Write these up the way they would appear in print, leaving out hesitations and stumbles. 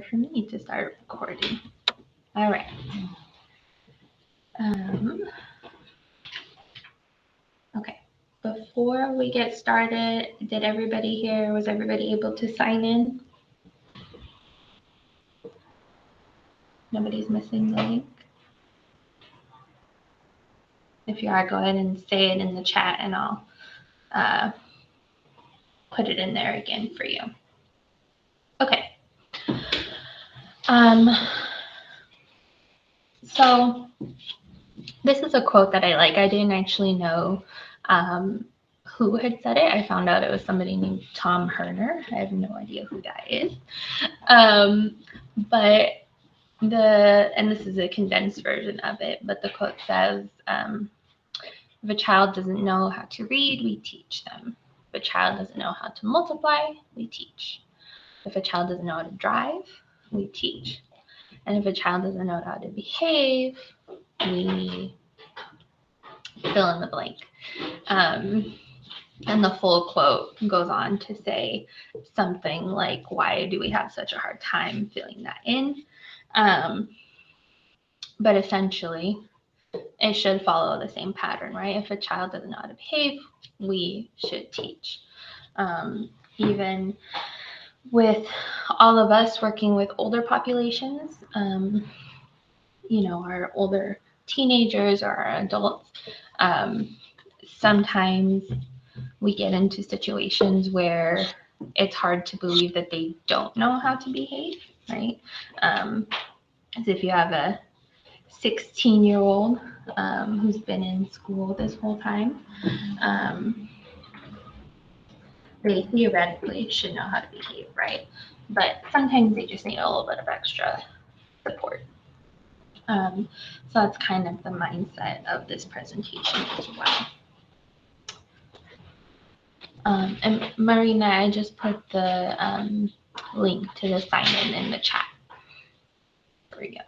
reminder for me to start recording. All right. Okay. Before we get started, did everybody here, was everybody able to sign in? Nobody's missing the link? If you are, go ahead and say it in the chat and I'll put it in there again for you. Okay. So this is a quote that I like. I didn't actually know who had said it. I found out it was somebody named Tom Herner. I have no idea who that is. And this is a condensed version of it, but the quote says, if a child doesn't know how to read, we teach them. If a child doesn't know how to multiply, we teach. If a child doesn't know how to drive, we teach. And if a child doesn't know how to behave, we fill in the blank. And the full quote goes on to say something like, why do we have such a hard time filling that in? But essentially, it should follow the same pattern, right? If a child doesn't know how to behave, we should teach. Even with all of us working with older populations, our older teenagers or our adults, sometimes we get into situations where it's hard to believe that they don't know how to behave, right? As if you have a 16-year-old who's been in school this whole time, they theoretically should know how to behave, right? But sometimes they just need a little bit of extra support. So that's kind of the mindset of this presentation as well. And Marina, I just put the link to the sign-in the chat for you.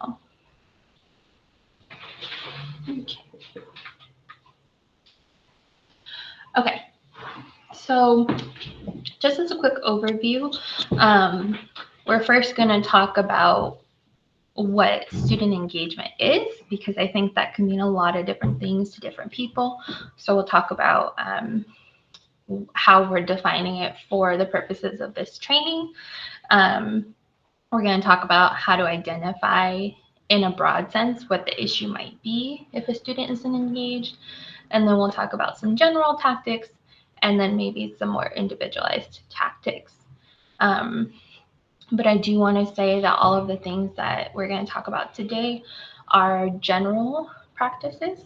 Okay. So just as a quick overview, we're first going to talk about what student engagement is, because I think that can mean a lot of different things to different people. So we'll talk about how we're defining it for the purposes of this training. We're going to talk about how to identify in a broad sense what the issue might be if a student isn't engaged. And then we'll talk about some general tactics and then maybe some more individualized tactics. But I do want to say that all of the things that we're going to talk about today are general practices.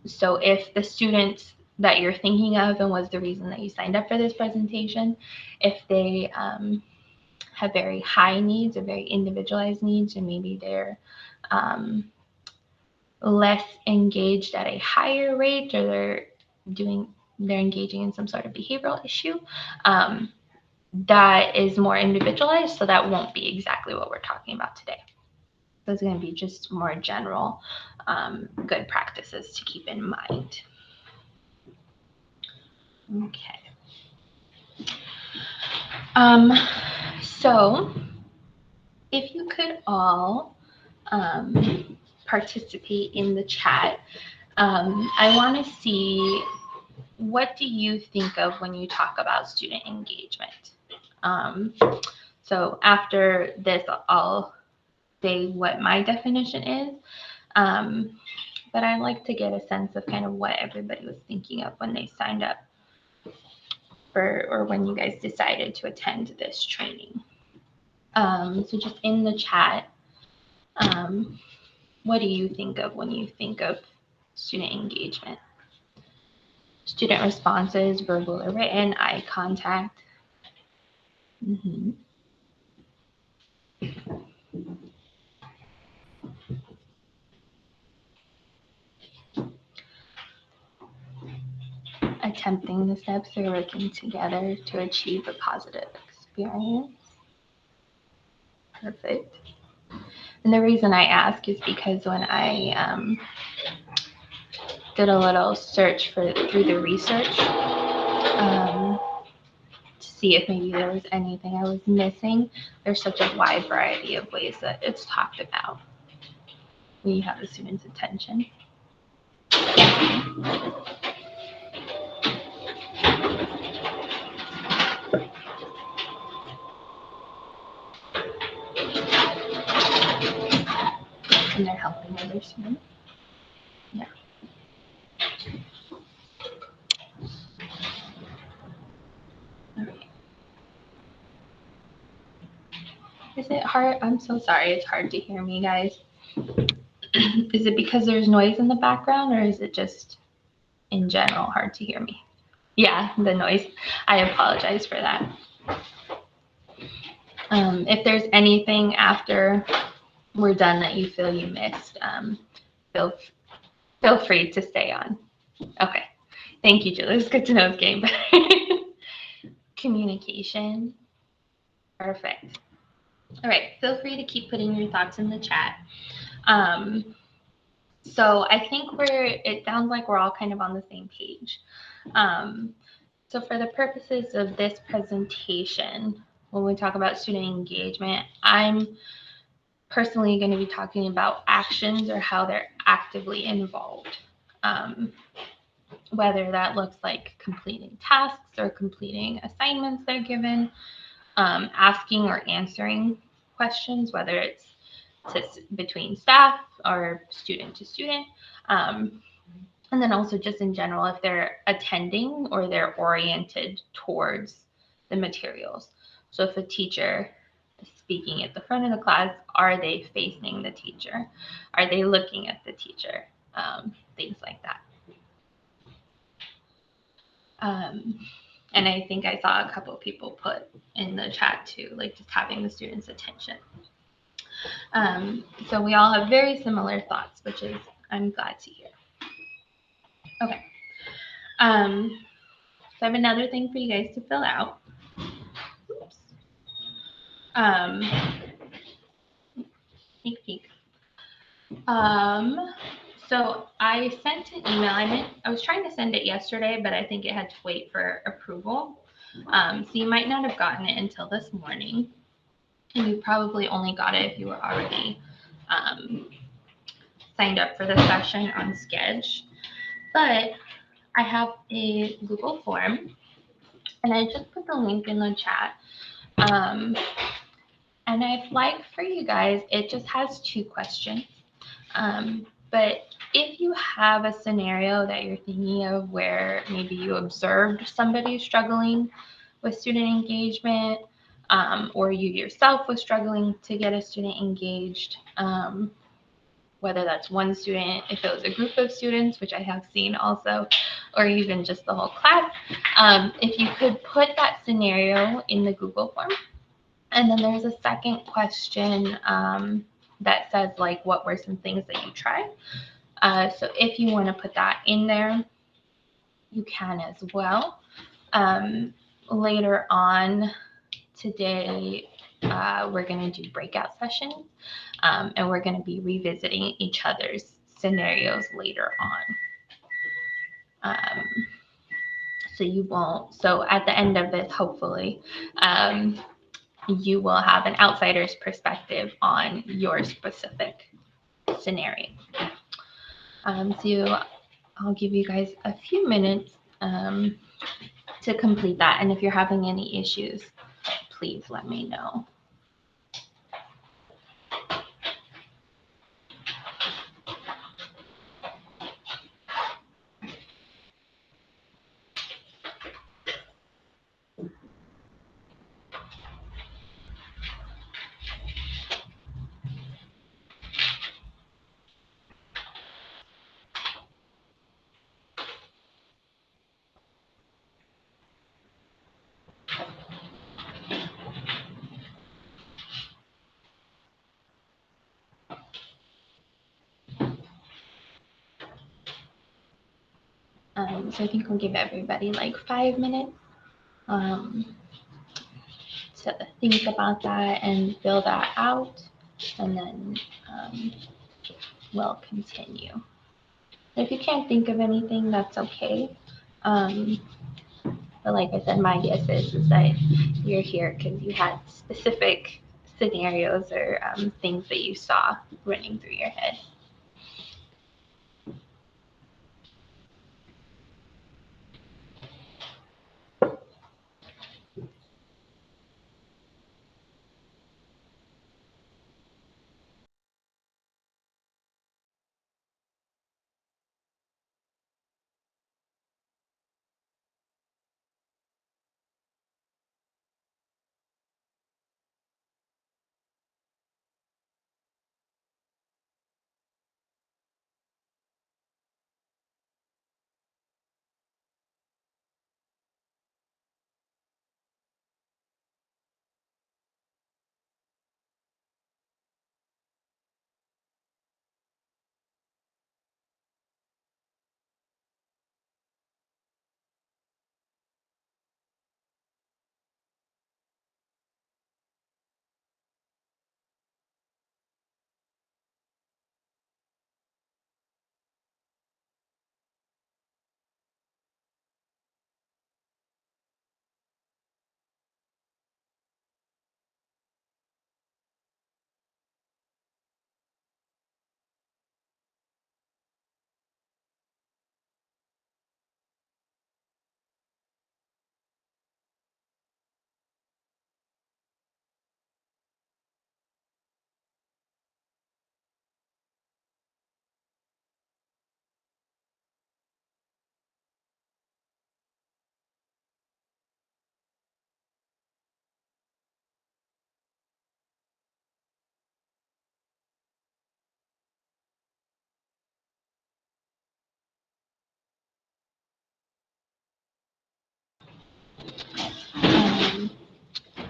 So if the students that you're thinking of and was the reason that you signed up for this presentation, if they have very high needs or very individualized needs, and maybe they're less engaged at a higher rate, or they're engaging in some sort of behavioral issue, that is more individualized, so that won't be exactly what we're talking about today. So it's going to be just more general good practices to keep in mind. Okay. So if you could all participate in the chat, I want to see, what do you think of when you talk about student engagement? So after this, I'll say what my definition is, but I'd like to get a sense of kind of what everybody was thinking of when they signed up for, or when you guys decided to attend this training. So just in the chat, what do you think of when you think of student engagement? Student responses, verbal or written, eye contact. Attempting the steps or working together to achieve a positive experience. Perfect. And the reason I ask is because when I did a little search through the research to see if maybe there was anything I was missing. There's such a wide variety of ways that it's talked about when you have the student's attention. And they're helping other students. Yeah. All right. Is it hard? I'm so sorry. It's hard to hear me, guys. Is it because there's noise in the background, or is it just in general hard to hear me? Yeah, the noise. I apologize for that. If there's anything after we're done that you feel you missed, feel free to stay on. Okay. Thank you, Julie. It's good to know it's getting better. Communication. Perfect. All right. Feel free to keep putting your thoughts in the chat. So I think it sounds like we're all kind of on the same page. So for the purposes of this presentation, when we talk about student engagement, I'm personally going to be talking about actions or how they're actively involved. Whether that looks like completing tasks or completing assignments they're given, asking or answering questions, whether it's between staff or student to student, and then also just in general, if they're attending or they're oriented towards the materials. So if a teacher is speaking at the front of the class, are they facing the teacher? Are they looking at the teacher? Things like that. And I think I saw a couple of people put in the chat too, like just having the students' attention. So we all have very similar thoughts, which is I'm glad to hear. Okay. So I have another thing for you guys to fill out. Oops. Sneak peek. So I sent an email. I was trying to send it yesterday, but I think it had to wait for approval. So you might not have gotten it until this morning. And you probably only got it if you were already signed up for the session on Sketch. But I have a Google form, and I just put the link in the chat. And I'd like for you guys, it just has 2 questions. But if you have a scenario that you're thinking of where maybe you observed somebody struggling with student engagement, or you yourself was struggling to get a student engaged, whether that's one student, if it was a group of students, which I have seen also, or even just the whole class, if you could put that scenario in the Google form. And then there's a second question that says, like, what were some things that you tried? So if you want to put that in there, you can as well. Later on today, we're going to do breakout sessions, and we're going to be revisiting each other's scenarios later on. So at the end of this, hopefully, you will have an outsider's perspective on your specific scenario. So I'll give you guys a few minutes to complete that. And if you're having any issues, please let me know. So I think we'll give everybody like 5 minutes to think about that and fill that out, and then we'll continue. If you can't think of anything, that's okay. But like I said, my guess is that you're here because you had specific scenarios or things that you saw running through your head.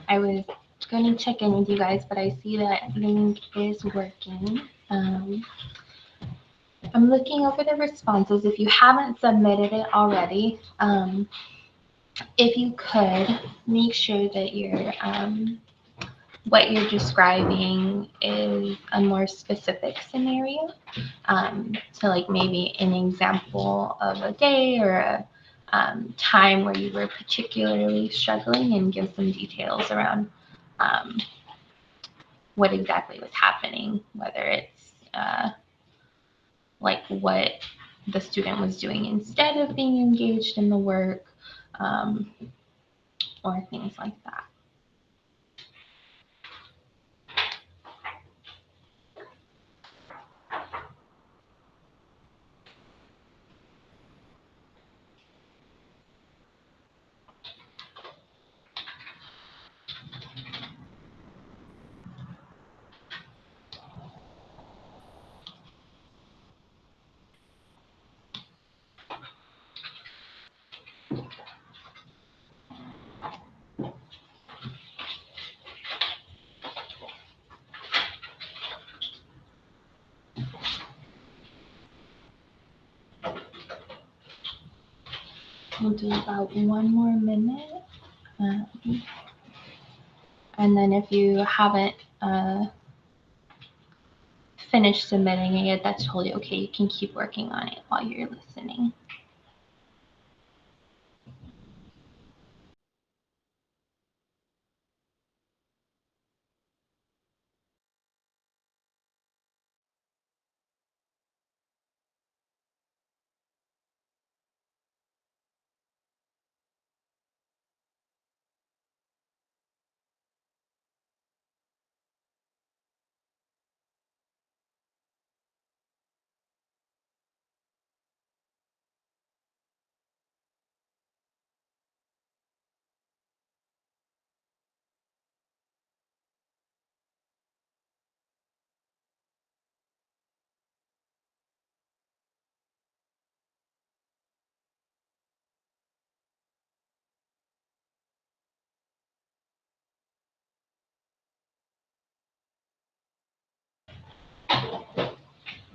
I was going to check in with you guys, but I see that link is working. I'm looking over the responses. If you haven't submitted it already, if you could make sure that what you're describing is a more specific scenario. So like maybe an example of a day or a time where you were particularly struggling, and give some details around what exactly was happening, whether it's like what the student was doing instead of being engaged in the work, or things like that. We'll do about one more minute. And then if you haven't finished submitting it yet, that's totally okay. You can keep working on it while you're listening.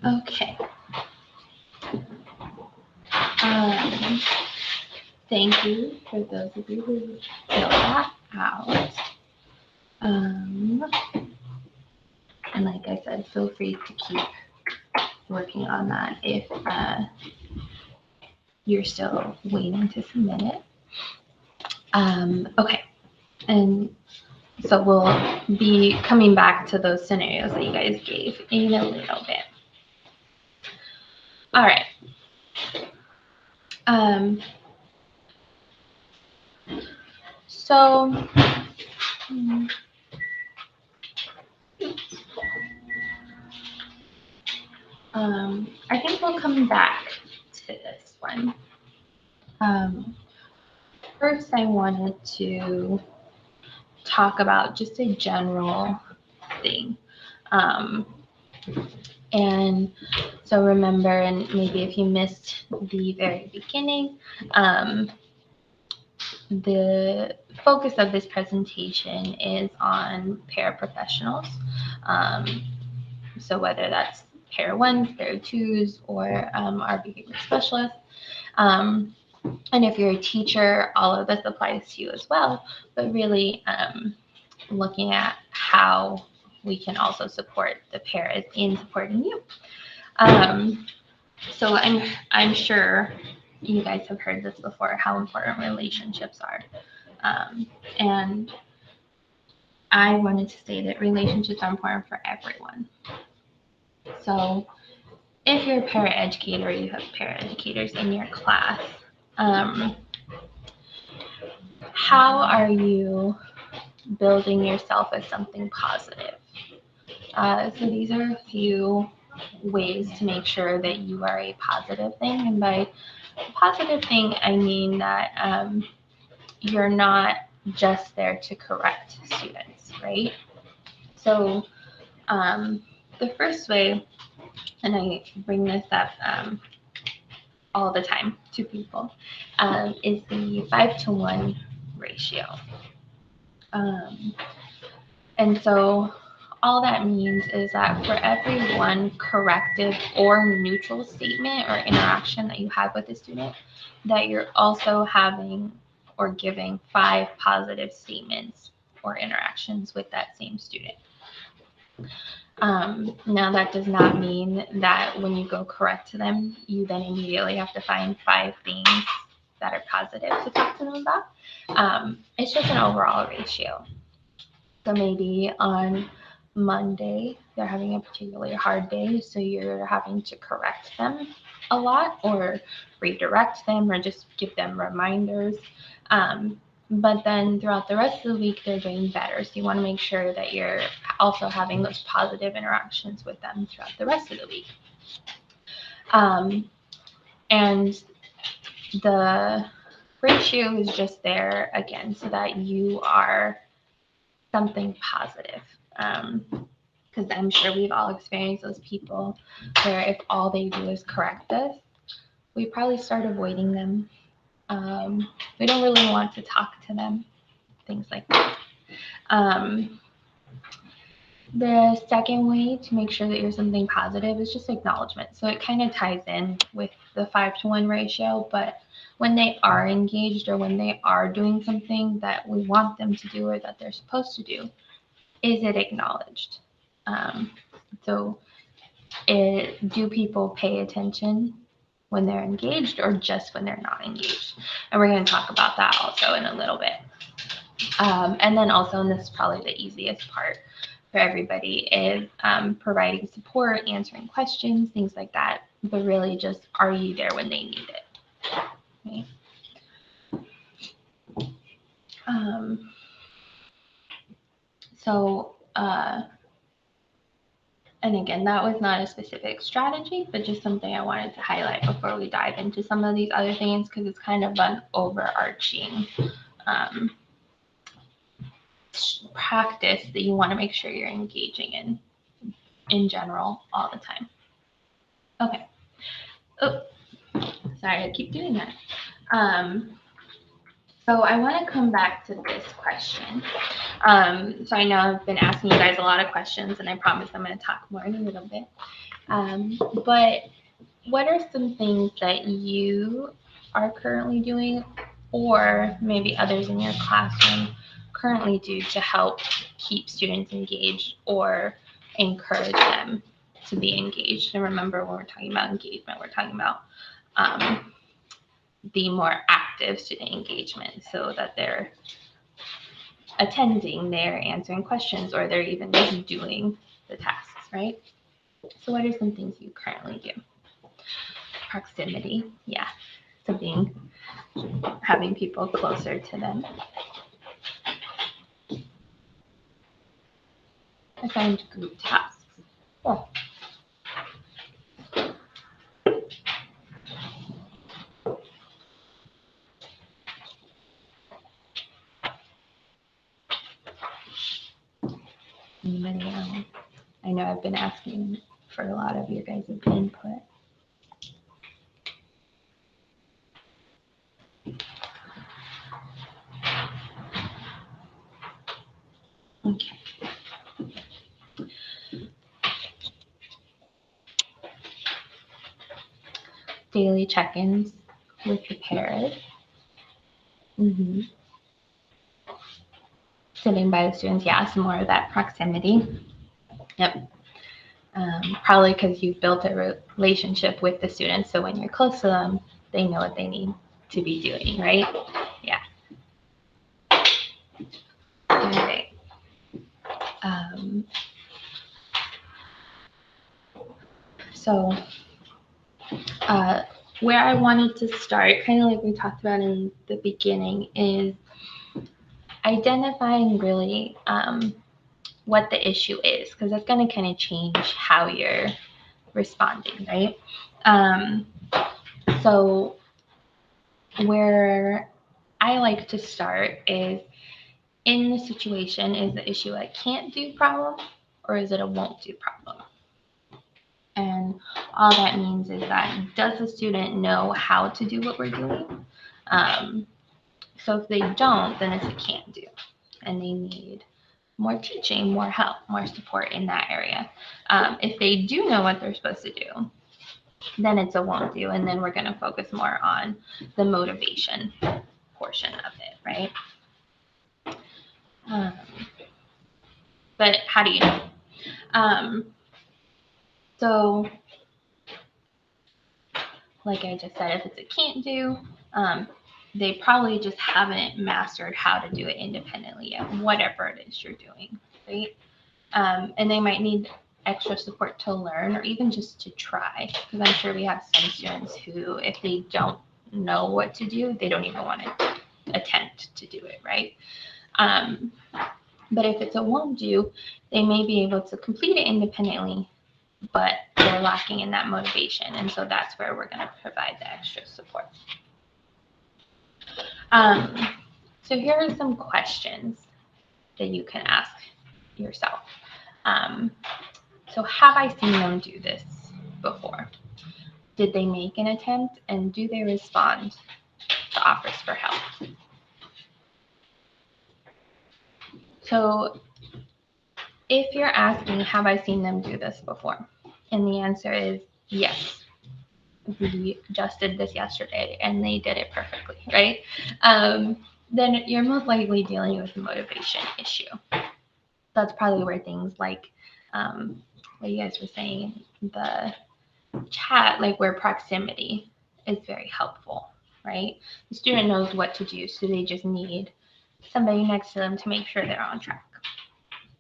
Okay. Thank you for those of you who filled that out. And like I said, feel free to keep working on that if you're still waiting to submit it. Okay, and so we'll be coming back to those scenarios that you guys gave in a little bit. All right. So I think we'll come back to this one. First, I wanted to talk about just a general thing. And so remember, and maybe if you missed the very beginning, the focus of this presentation is on paraprofessionals. So whether that's para 1s, para 2s, or our behavior specialists. And if you're a teacher, all of this applies to you as well, but really looking at how we can also support the paras in supporting you. So I'm sure you guys have heard this before, how important relationships are. And I wanted to say that relationships are important for everyone. So if you're a paraeducator, you have paraeducators in your class, how are you building yourself as something positive? So these are a few ways to make sure that you are a positive thing. And by positive thing, I mean that you're not just there to correct students, right? So the first way, and I bring this up all the time to people, is the 5-to-1 ratio. And so all that means is that for every one corrective or neutral statement or interaction that you have with a student, that you're also having or giving 5 positive statements or interactions with that same student. Now that does not mean that when you go correct them, you then immediately have to find 5 things that are positive to talk to them about. It's just an overall ratio. So maybe on Monday, they're having a particularly hard day, so you're having to correct them a lot or redirect them or just give them reminders. But then throughout the rest of the week, they're doing better. So you want to make sure that you're also having those positive interactions with them throughout the rest of the week. And the ratio is just there again so that you are something positive. Because I'm sure we've all experienced those people where if all they do is correct us, we probably start avoiding them. We don't really want to talk to them, things like that. The second way to make sure that you're something positive is just acknowledgement. So it kind of ties in with the 5-to-1 ratio, but when they are engaged or when they are doing something that we want them to do or that they're supposed to do, is it acknowledged? So do people pay attention when they're engaged or just when they're not engaged? And we're going to talk about that also in a little bit. And then also, and this is probably the easiest part for everybody, is providing support, answering questions, things like that. But really just, are you there when they need it? Okay. And again, that was not a specific strategy, but just something I wanted to highlight before we dive into some of these other things, because it's kind of an overarching practice that you want to make sure you're engaging in general all the time. Okay. Oh, sorry, I keep doing that. So I want to come back to this question. So I know I've been asking you guys a lot of questions, and I promise I'm going to talk more in a little bit. But what are some things that you are currently doing, or maybe others in your classroom currently do to help keep students engaged or encourage them to be engaged? And remember, when we're talking about engagement, we're talking about be more active student engagement so that they're attending, they're answering questions, or they're even just doing the tasks, right? So what are some things you currently do? Proximity, yeah. So having people closer to them. Assigned group tasks. Cool. Anybody else? I know I've been asking for a lot of your guys' input. Okay. Daily check-ins with the parent. Mm-hmm. Sitting by the students, yeah, some more of that proximity. Yep. Probably because you've built a relationship with the students, so when you're close to them, they know what they need to be doing, right? Yeah. All right. So where I wanted to start, kind of like we talked about in the beginning, is identifying really what the issue is, because that's going to kind of change how you're responding, right? So where I like to start is, in the situation, is the issue a can't do problem, or is it a won't do problem? And all that means is that, does the student know how to do what we're doing? So if they don't, then it's a can't do, and they need more teaching, more help, more support in that area. If they do know what they're supposed to do, then it's a won't do, and then we're going to focus more on the motivation portion of it, right? But how do you know? So like I just said, if it's a can't do, they probably just haven't mastered how to do it independently yet, whatever it is you're doing, right? And they might need extra support to learn, or even just to try, because I'm sure we have some students who, if they don't know what to do, they don't even want to attempt to do it, right? But if it's a won't do, they may be able to complete it independently, but they're lacking in that motivation, and so that's where we're going to provide the extra support. So here are some questions that you can ask yourself. So have I seen them do this before? Did they make an attempt, and do they respond to offers for help? So if you're asking, have I seen them do this before? And the answer is yes. We just did this yesterday and they did it perfectly, right? Then you're most likely dealing with a motivation issue. That's probably where things like what you guys were saying, the chat, like where proximity is very helpful, right? The student knows what to do, so they just need somebody next to them to make sure they're on track,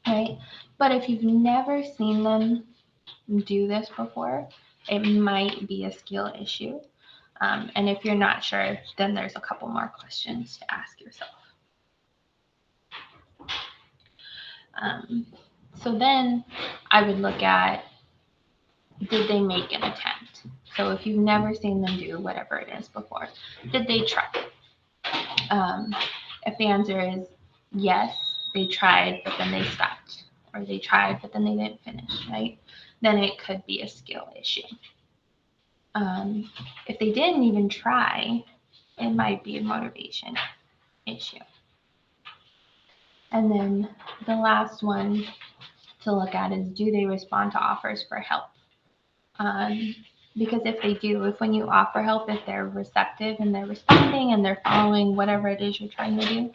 right? But if you've never seen them do this before, it might be a skill issue. And if you're not sure, then there's a couple more questions to ask yourself. So then I would look at, did they make an attempt? So if you've never seen them do whatever it is before, did they try? If the answer is yes, they tried, but then they stopped, or they tried, but then they didn't finish, right? Then it could be a skill issue. If they didn't even try, it might be a motivation issue. And then the last one to look at is, do they respond to offers for help? Because if they do, if when you offer help, if they're receptive and they're responding and they're following whatever it is you're trying to do,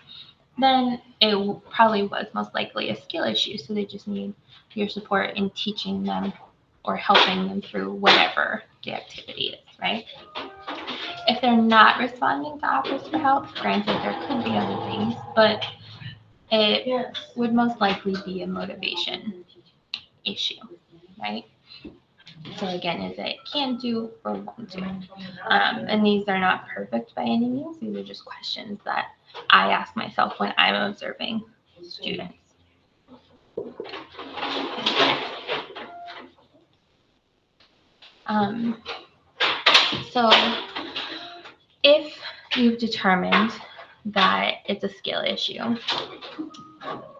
then it probably was most likely a skill issue. So they just need your support in teaching them or helping them through whatever the activity is, right? If they're not responding to offers for help, granted there could be other things, but it would most likely be a motivation issue, right? So again, is it can do or won't do? And these are not perfect by any means. These are just questions that I ask myself when I'm observing students. So if you've determined that it's a skill issue,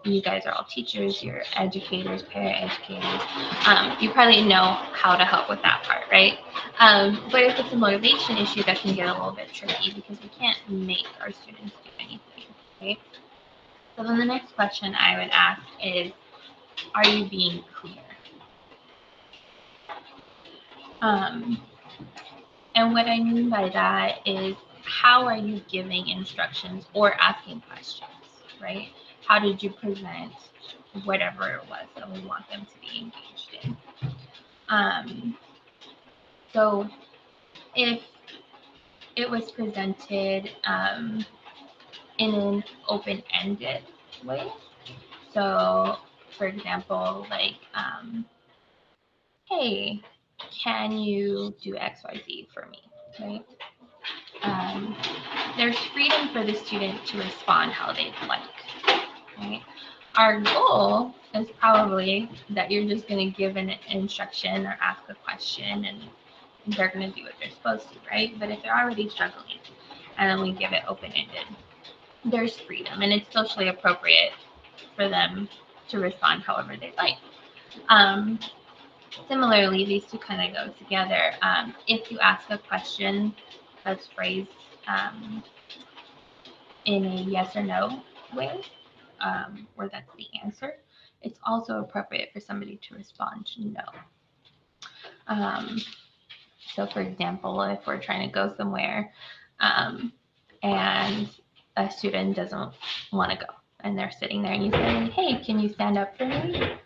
you guys are all teachers, you're educators, para-educators, you probably know how to help with that part, right? But if it's a motivation issue, that can get a little bit tricky because we can't make our students do anything, right? So then the next question I would ask is, are you being clear? And what I mean by that is, how are you giving instructions or asking questions, right? How did you present whatever it was that we want them to be engaged in? So if it was presented in an open-ended way, so for example, like, hey, can you do XYZ for me, right? There's freedom for the student to respond how they'd like, right? Our goal is probably that you're just going to give an instruction or ask a question and they're going to do what they're supposed to, right? But if they're already struggling and then we give it open-ended, there's freedom and it's socially appropriate for them to respond however they like. Similarly, these two kind of go together. If you ask a question that's phrased in a yes or no way, where that's the answer, it's also appropriate for somebody to respond no. So for example, if we're trying to go somewhere and a student doesn't want to go and they're sitting there and you say, hey, can you stand up for me?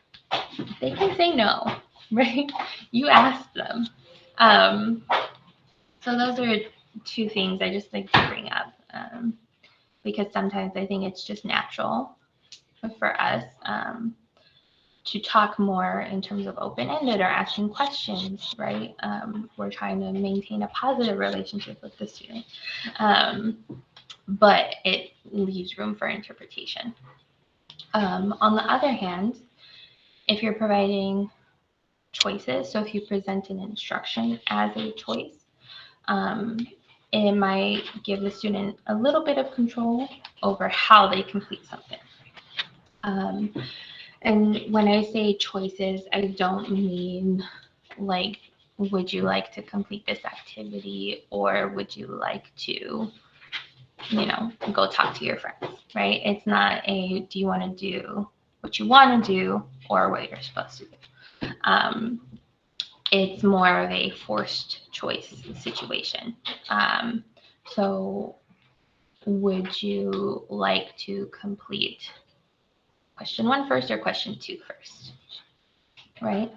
They can say no, right? You ask them. So those are two things I just like to bring up because sometimes I think it's just natural for us to talk more in terms of open-ended or asking questions, right? We're trying to maintain a positive relationship with the student, but it leaves room for interpretation. On the other hand, if you're providing choices, so if you present an instruction as a choice, it might give the student a little bit of control over how they complete something. And when I say choices, I don't mean like, would you like to complete this activity or would you like to, go talk to your friends, right? It's not a, do you want to do what you want to do or what you're supposed to do. It's more of a forced choice situation. So would you like to complete question 1 first or question 2 first, right?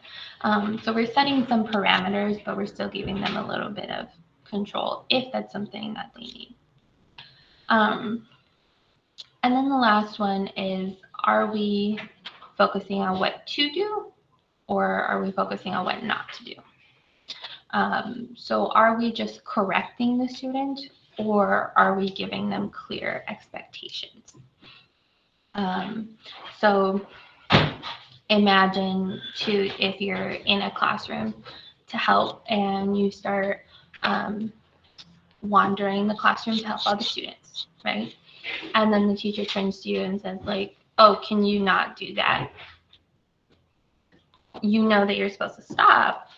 So we're setting some parameters, but we're still giving them a little bit of control if that's something that they need. And then the last one is, are we focusing on what to do or are we focusing on what not to do? So are we just correcting the student or are we giving them clear expectations? So imagine if you're in a classroom to help and you start wandering the classroom to help other students, right? And then the teacher turns to you and says like, oh, can you not do that? You know that you're supposed to stop,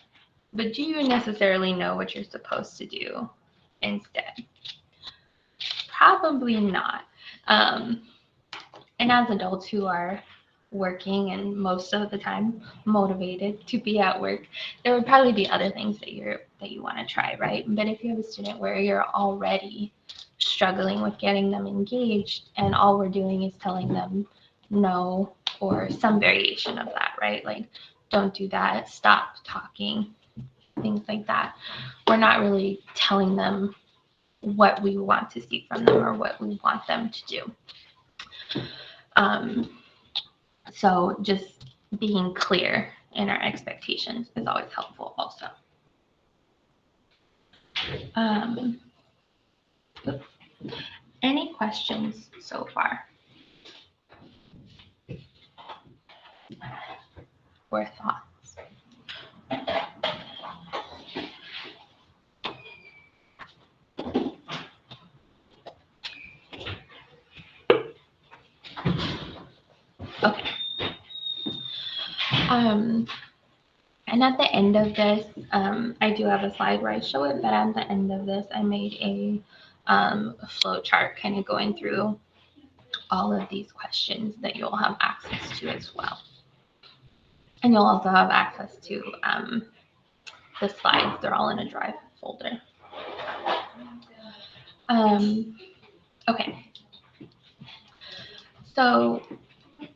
but do you necessarily know what you're supposed to do instead? Probably not. And as adults who are working and most of the time motivated to be at work, there would probably be other things that you want to try, right? But if you have a student where you're already struggling with getting them engaged and all we're doing is telling them no or some variation of that, right? Like, don't do that, stop talking, things like that. We're not really telling them what we want to see from them or what we want them to do. So just being clear in our expectations is always helpful also. Any questions so far? Or thoughts? Okay. And at the end of this, I do have a slide where I show it, but at the end of this, I made a flow chart kind of going through all of these questions that you'll have access to as well. And you'll also have access to the slides. They're all in a Drive folder. Okay. So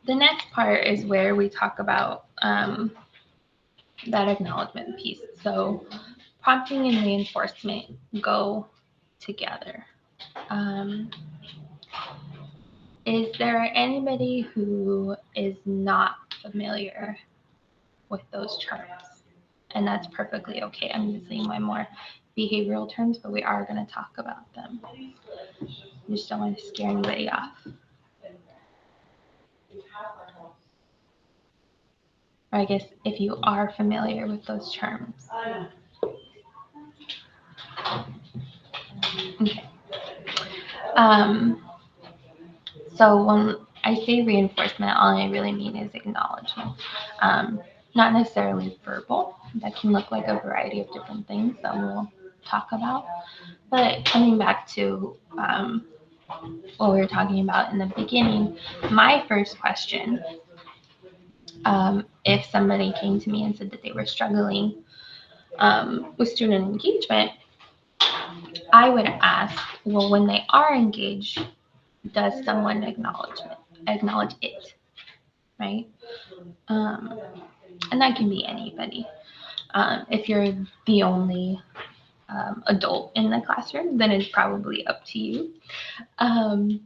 the next part is where we talk about that acknowledgement piece. So prompting and reinforcement go together. Is there anybody who is not familiar with those terms? And that's perfectly okay. I'm using my more behavioral terms, but we are going to talk about them. We just don't want to scare anybody off. Or I guess if you are familiar with those terms. Okay. So when I say reinforcement, all I really mean is acknowledgement. Not necessarily verbal. That can look like a variety of different things that we'll talk about. But coming back to what we were talking about in the beginning, my first question, if somebody came to me and said that they were struggling with student engagement, I would ask, well, when they are engaged, does someone acknowledge it, right? And that can be anybody. If you're the only adult in the classroom, then it's probably up to you. But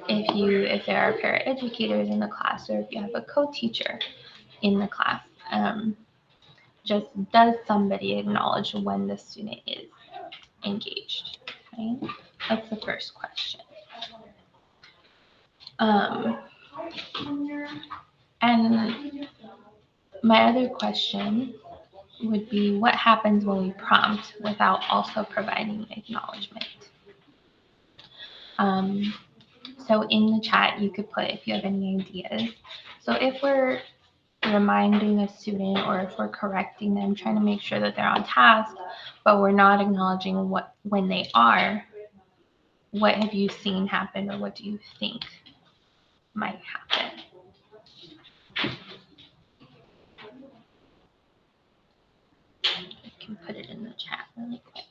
if there are paraeducators in the class, or if you have a co-teacher in the class, just does somebody acknowledge when the student is engaged? Right? That's the first question. And my other question would be, what happens when we prompt without also providing acknowledgement? So in the chat, you could put if you have any ideas. So if we're reminding a student, or if we're correcting them, trying to make sure that they're on task, but we're not acknowledging when they are, what have you seen happen, or what do you think might happen? I can put it in the chat really quick.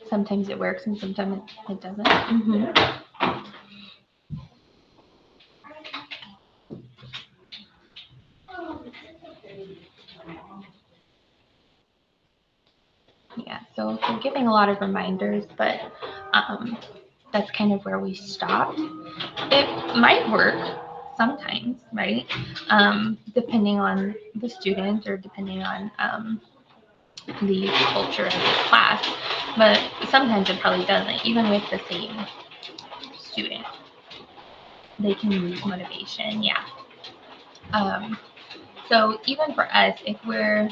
Sometimes it works and sometimes it doesn't. Yeah, so we're giving a lot of reminders, but that's kind of where we stopped. It might work sometimes, right? Depending on the student, or depending on the culture of the class, but sometimes it probably doesn't. Even with the same student, they can lose motivation. Yeah. So even for us, if we're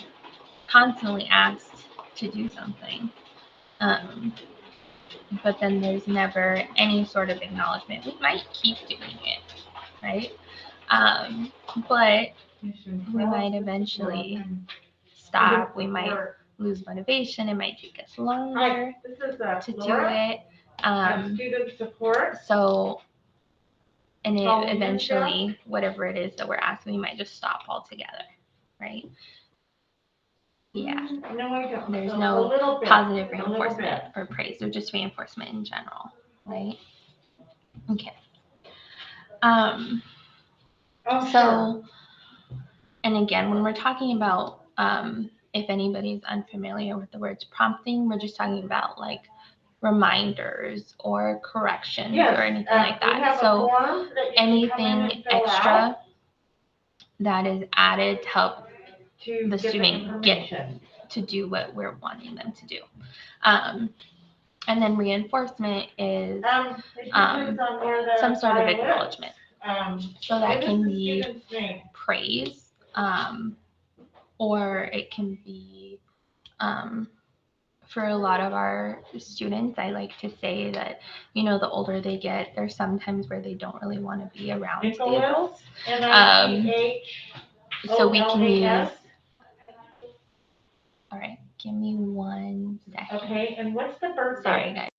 constantly asked to do something, but then there's never any sort of acknowledgement, we might keep doing it, right? But we might eventually stop. We might lose motivation. It might take us longer to do it. Student support. So, and eventually, whatever it is that we're asking, we might just stop altogether, right? Yeah. No, I don't. There's So no positive reinforcement or praise, or just reinforcement in general, right? Okay. Oh, sure. So, and again, when we're talking about, if anybody's unfamiliar with the words prompting, we're just talking about like reminders or corrections Yes, or anything like we that. have a So form that you can come in anything and fill extra out that is added to help to the get student get information. to do what we're wanting them to do. And then reinforcement is It depends on where the some sort of file is. acknowledgement. So that What is can the be student's name? praise, or it can be, for a lot of our students, I like to say that, you know, the older they get, there's sometimes where they don't really want to be around the adults. So we can use, all right, give me 1 second. Okay, and what's the birthday? Sorry, guys.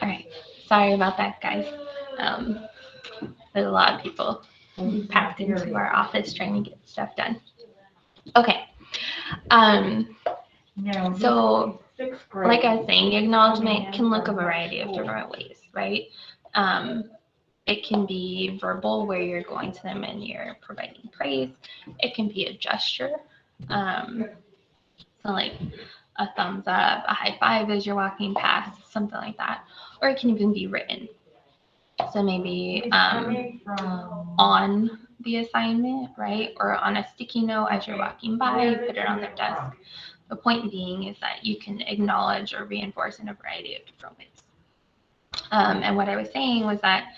All right, sorry about that, guys. There's a lot of people packed into our office trying to get stuff done. Okay. So, like I was saying, acknowledgement can look a variety of different ways, right? It can be verbal, where you're going to them and you're providing praise. It can be a gesture, so like a thumbs up, a high five as you're walking past, something like that. Or it can even be written. So maybe on the assignment, right? Or on a sticky note as you're walking by, you put it on their desk. The point being is that you can acknowledge or reinforce in a variety of different ways. And what I was saying was that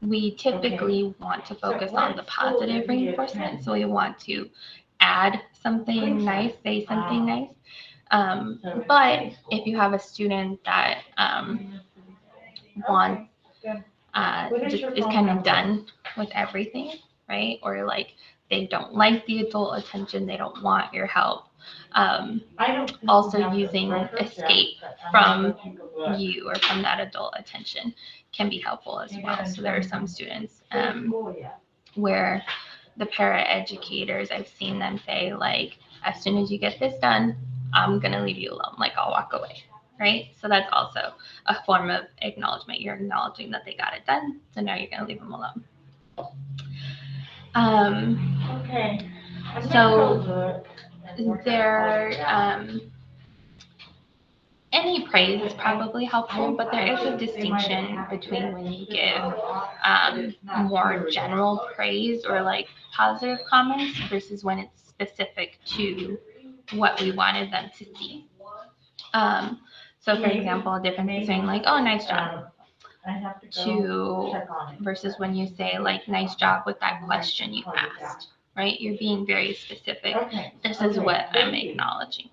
we typically want to focus on the positive reinforcement. So we want to add something nice, say something nice. But if you have a student that wants, just is kind of done with everything, right? Or like they don't like the adult attention, they don't want your help. Also using escape from you or from that adult attention can be helpful as well. So there are some students where the para educators, I've seen them say like, as soon as you get this done, I'm gonna leave you alone, like I'll walk away, right? So that's also a form of acknowledgement. You're acknowledging that they got it done, so now you're gonna leave them alone. Okay. So there, any praise is probably helpful, but there is a distinction between when you give more general praise or like positive comments versus when it's specific to what we wanted them to see. So for example, a difference between like, oh, nice job, to versus when you say like, nice job with that question you asked, right? You're being very specific. This is what I'm acknowledging.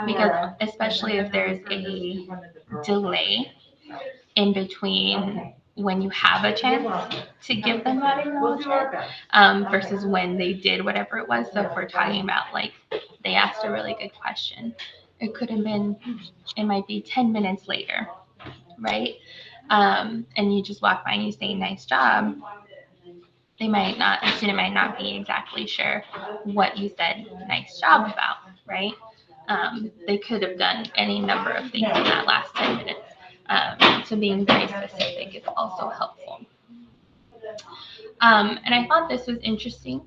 Because especially if there's a delay in between when you have a chance to give them that acknowledgement, versus when they did whatever it was. So if we're talking about like they asked a really good question, it could have been, it might be 10 minutes later, right? And you just walk by and you say, nice job. They might not, the student might not be exactly sure what you said nice job about, right? They could have done any number of things in that last 10 minutes. So being very specific is also helpful. And I thought this was interesting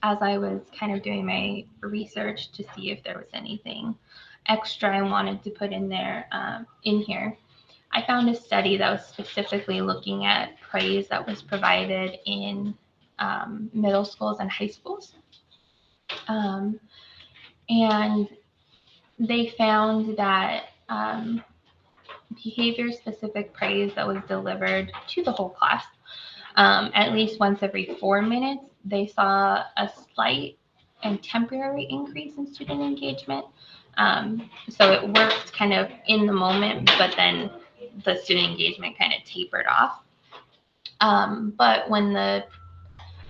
as I was kind of doing my research to see if there was anything extra I wanted to put in there, in here. I found a study that was specifically looking at praise that was provided in middle schools and high schools. And they found that behavior-specific praise that was delivered to the whole class, at least once every 4 minutes, they saw a slight and temporary increase in student engagement. So it worked kind of in the moment, but then the student engagement kind of tapered off. But when the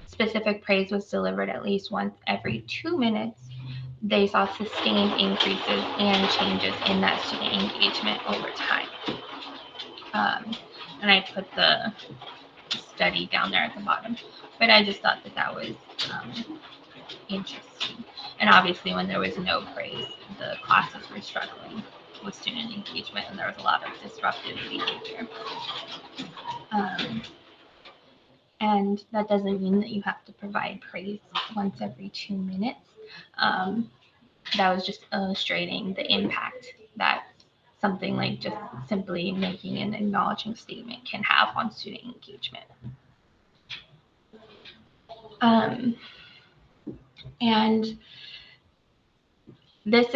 specific praise was delivered at least once every 2 minutes, they saw sustained increases and changes in that student engagement over time. And I put the study down there at the bottom. But I just thought that was interesting. And obviously, when there was no praise, the classes were struggling with student engagement, and there was a lot of disruptive behavior. And that doesn't mean that you have to provide praise once every 2 minutes. That was just illustrating the impact that something like just simply making an acknowledging statement can have on student engagement. And this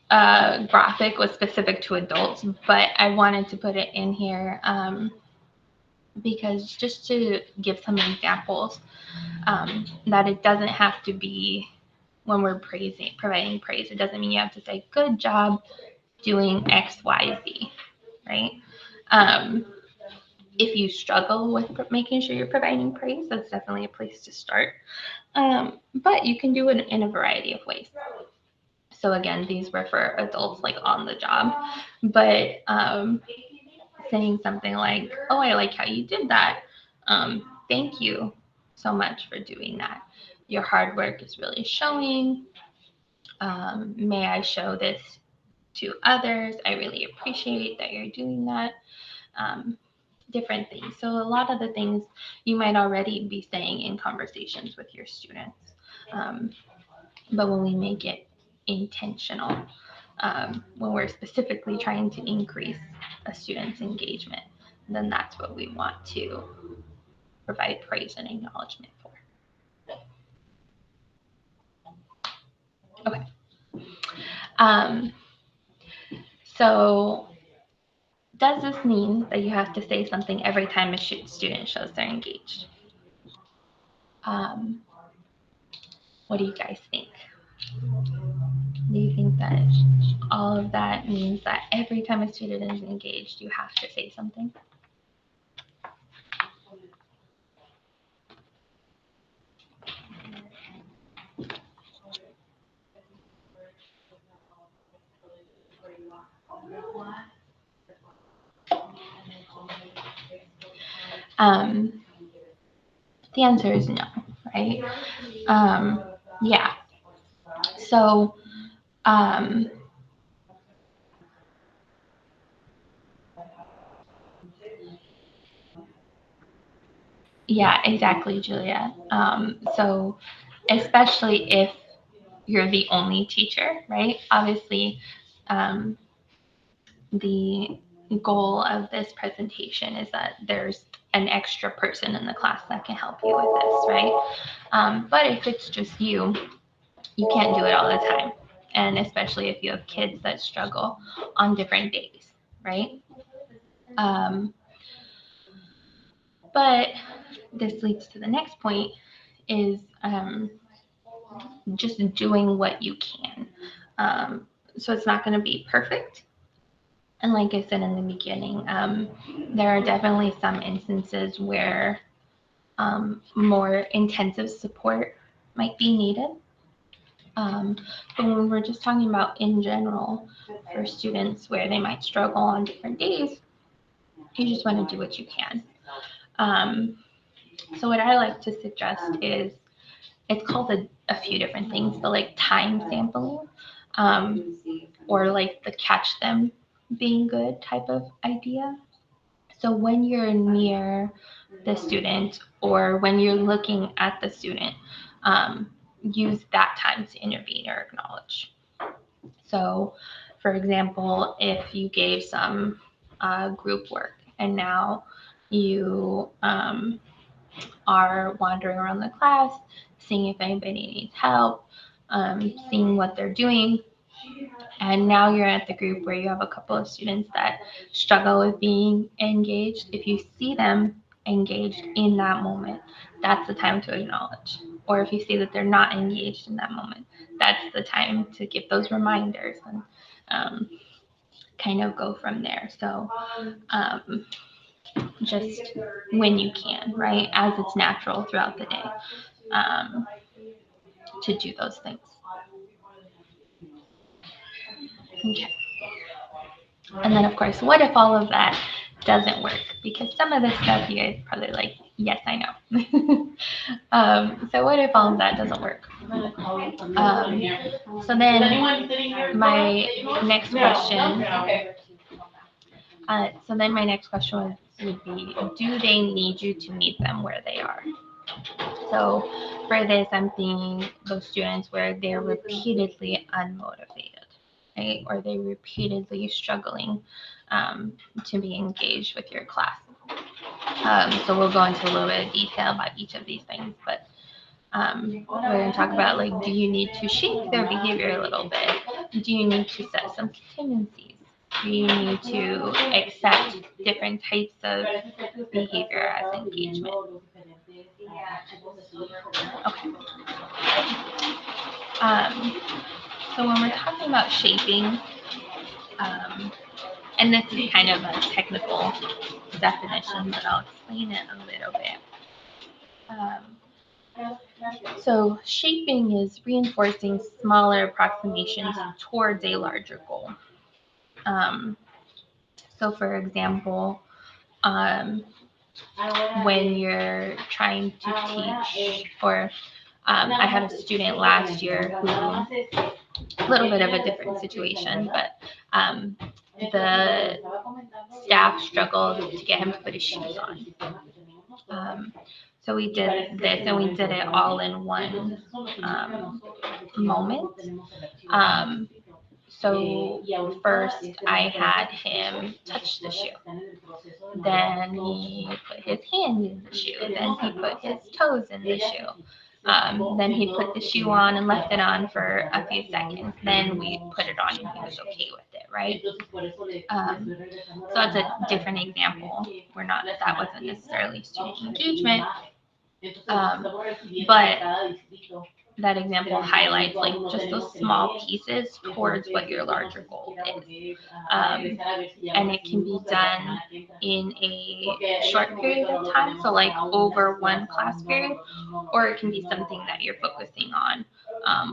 graphic was specific to adults, but I wanted to put it in here because just to give some examples, that it doesn't have to be when we're providing praise. It doesn't mean you have to say, good job doing X, Y, Z, right? If you struggle with making sure you're providing praise, that's definitely a place to start. But you can do it in a variety of ways. So again, these were for adults like on the job, but saying something like, oh, I like how you did that. Thank you so much for doing that. Your hard work is really showing. May I show this to others? I really appreciate that you're doing that. Different things. So a lot of the things you might already be saying in conversations with your students. But when we make it intentional, when we're specifically trying to increase a student's engagement, then that's what we want to provide praise and acknowledgement for. Okay. So does this mean that you have to say something every time a student shows they're engaged? What do you guys think? Do you think that all of that means that every time a student is engaged, you have to say something? The answer is no, right? Yeah. So, yeah, exactly, Julia. So, especially if you're the only teacher, right? Obviously, the goal of this presentation is that there's an extra person in the class that can help you with this, right? But if it's just you can't do it all the time. And especially if you have kids that struggle on different days, right? But this leads to the next point is just doing what you can. So it's not going to be perfect. And like I said in the beginning, there are definitely some instances where more intensive support might be needed. But when we're just talking about in general for students where they might struggle on different days, you just want to do what you can. So what I like to suggest is, it's called a few different things, but like time sampling, or like the catch them being good type of idea. So when you're near the student or when you're looking at the student, use that time to intervene or acknowledge. So, for example, if you gave some group work and now you are wandering around the class, seeing if anybody needs help, seeing what they're doing, and now you're at the group where you have a couple of students that struggle with being engaged. If you see them engaged in that moment, that's the time to acknowledge. Or if you see that they're not engaged in that moment, that's the time to give those reminders and kind of go from there. So just when you can, right, as it's natural throughout the day, to do those things. Okay. And then, of course, what if all of that doesn't work, because some of the stuff you guys are probably like, yes, I know. So what if all of that doesn't work? So then my next question, would be, do they need you to meet them where they are? So for this, I'm thinking those students where they're repeatedly unmotivated, right? Or they're repeatedly struggling to be engaged with your class. So we'll go into a little bit of detail about each of these things, but we're going to talk about, like, do you need to shape their behavior a little bit? Do you need to set some contingencies? Do you need to accept different types of behavior as engagement? Okay. So when we're talking about shaping, and this is kind of a technical definition, but I'll explain it a little bit. So shaping is reinforcing smaller approximations towards a larger goal. So for example, when you're trying to teach, or I had a student last year who, a little bit of a different situation, but the staff struggled to get him to put his shoes on. So we did this, and we did it all in one moment. So first I had him touch the shoe. Then he put his hand in the shoe. Then he put his toes in the shoe. Then he put the shoe on and left it on for a few seconds. Then we put it on and he was okay with it, right? So that's a different example. That wasn't necessarily student engagement, but that example highlights, like, just those small pieces towards what your larger goal is. And it can be done in a short period of time, so like over one class period, or it can be something that you're focusing on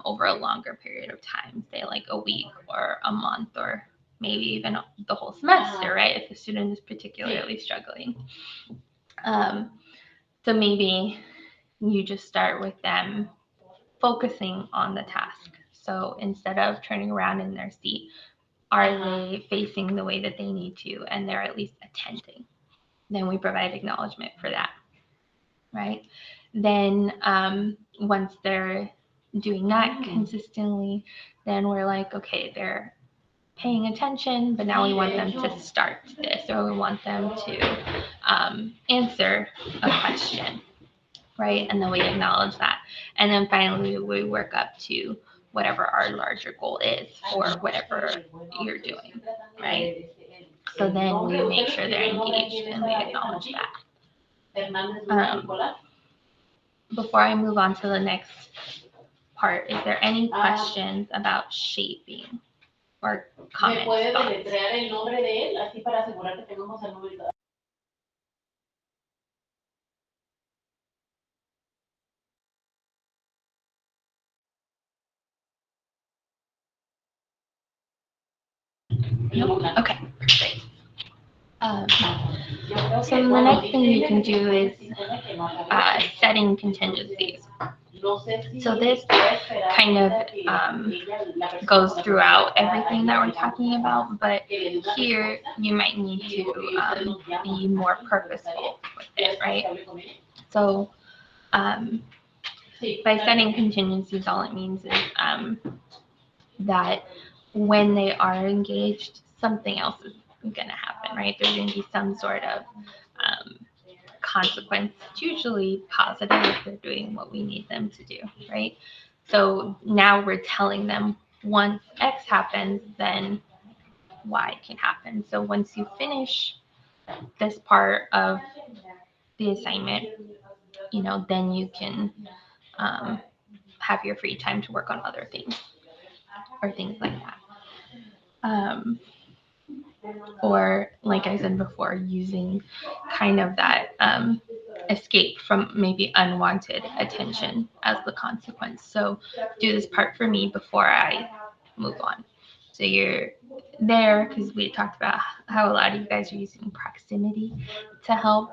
over a longer period of time, say like a week or a month, or maybe even the whole semester, right? If the student is particularly struggling. So maybe you just start with them focusing on the task. So instead of turning around in their seat, are they facing the way that they need to, and they're at least attending? Then we provide acknowledgement for that, right? Then once they're doing that consistently, then we're like, okay, they're paying attention, but now we want them to start this, or we want them to answer a question, right? And then we acknowledge that. And then finally, we work up to whatever our larger goal is for whatever you're doing, right? So then we make sure they're engaged and we acknowledge that. Before I move on to the next part, is there any questions about shaping or comments? Nope. Okay, great. So the next thing you can do is setting contingencies. So this kind of goes throughout everything that we're talking about, but here you might need to be more purposeful with it, right? So by setting contingencies, all it means is that when they are engaged, something else is going to happen, right? There's going to be some sort of consequence. It's usually positive if they're doing what we need them to do, right? So now we're telling them, once X happens, then Y can happen. So once you finish this part of the assignment, then you can have your free time to work on other things, or things like that. Or like I said before, using kind of that escape from maybe unwanted attention as the consequence. So do this part for me before I move on. So there, because we talked about how a lot of you guys are using proximity to help.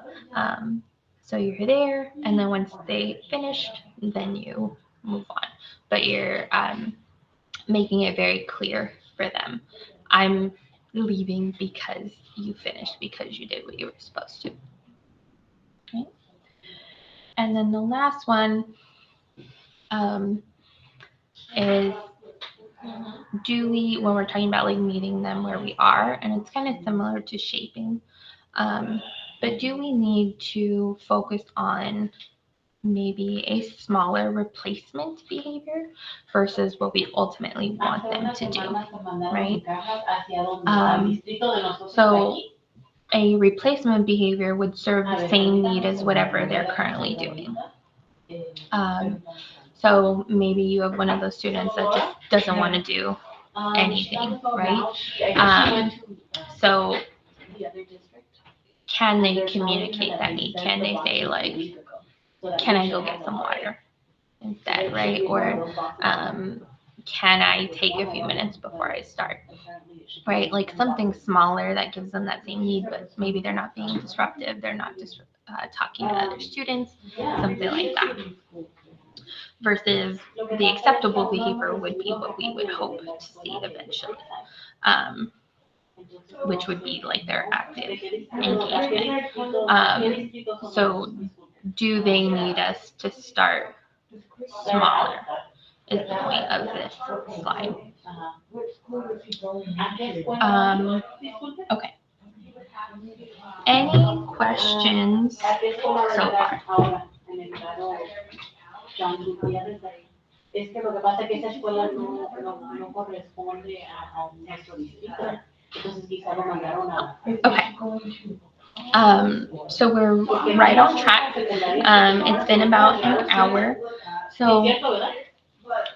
So you're there, and then once they finished, then you move on. But you're making it very clear for them. I'm leaving because you finished, because you did what you were supposed to. Okay. And then the last one is, when we're talking about like meeting them where we are, and it's kind of similar to shaping, but do we need to focus on maybe a smaller replacement behavior versus what we ultimately want them to do, right? So a replacement behavior would serve the same need as whatever they're currently doing. So maybe you have one of those students that just doesn't want to do anything, right? So can they communicate that need? Can they say like, can I go get some water instead, right? Or can I take a few minutes before I start, right? Like something smaller that gives them that same need, but maybe they're not being disruptive. They're not just talking to other students, something like that. Versus the acceptable behavior would be what we would hope to see eventually, which would be like their active engagement. So do they need us to start smaller is the point of this slide. Okay. Any questions so far? Es que lo que pasa es que esa escuela no corresponde a nuestro distrito. Entonces quizá lo mandaron a... Okay. So we're right on track. It's been about an hour. So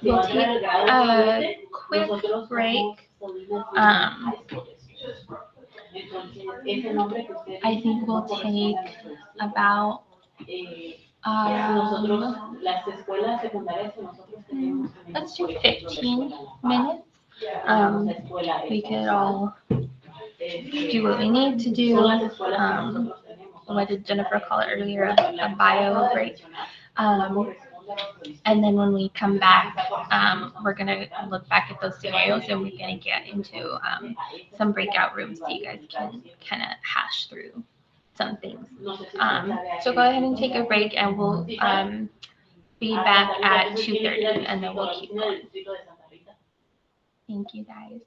we'll take a quick break. I think we'll take about let's do 15 minutes. We could all do what we need to do. What did Jennifer call it earlier? A bio break. And then when we come back, we're going to look back at those scenarios, and we're going to get into some breakout rooms so you guys can kind of hash through some things. So go ahead and take a break, and we'll be back at 2:30, and then we'll keep going. Thank you, guys.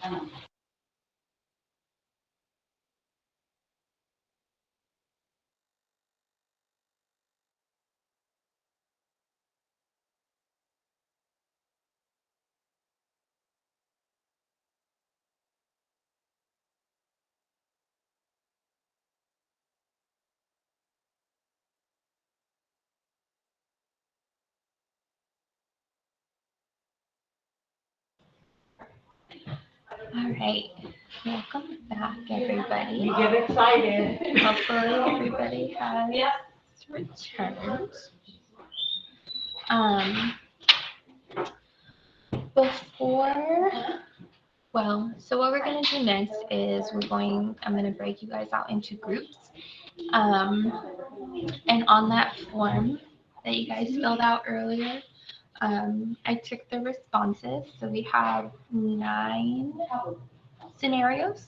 All right, welcome back, everybody. You get excited. Hopefully, everybody has returned. So what we're gonna do next is I'm gonna break you guys out into groups. And on that form that you guys filled out earlier, I took the responses. So we have 9 scenarios.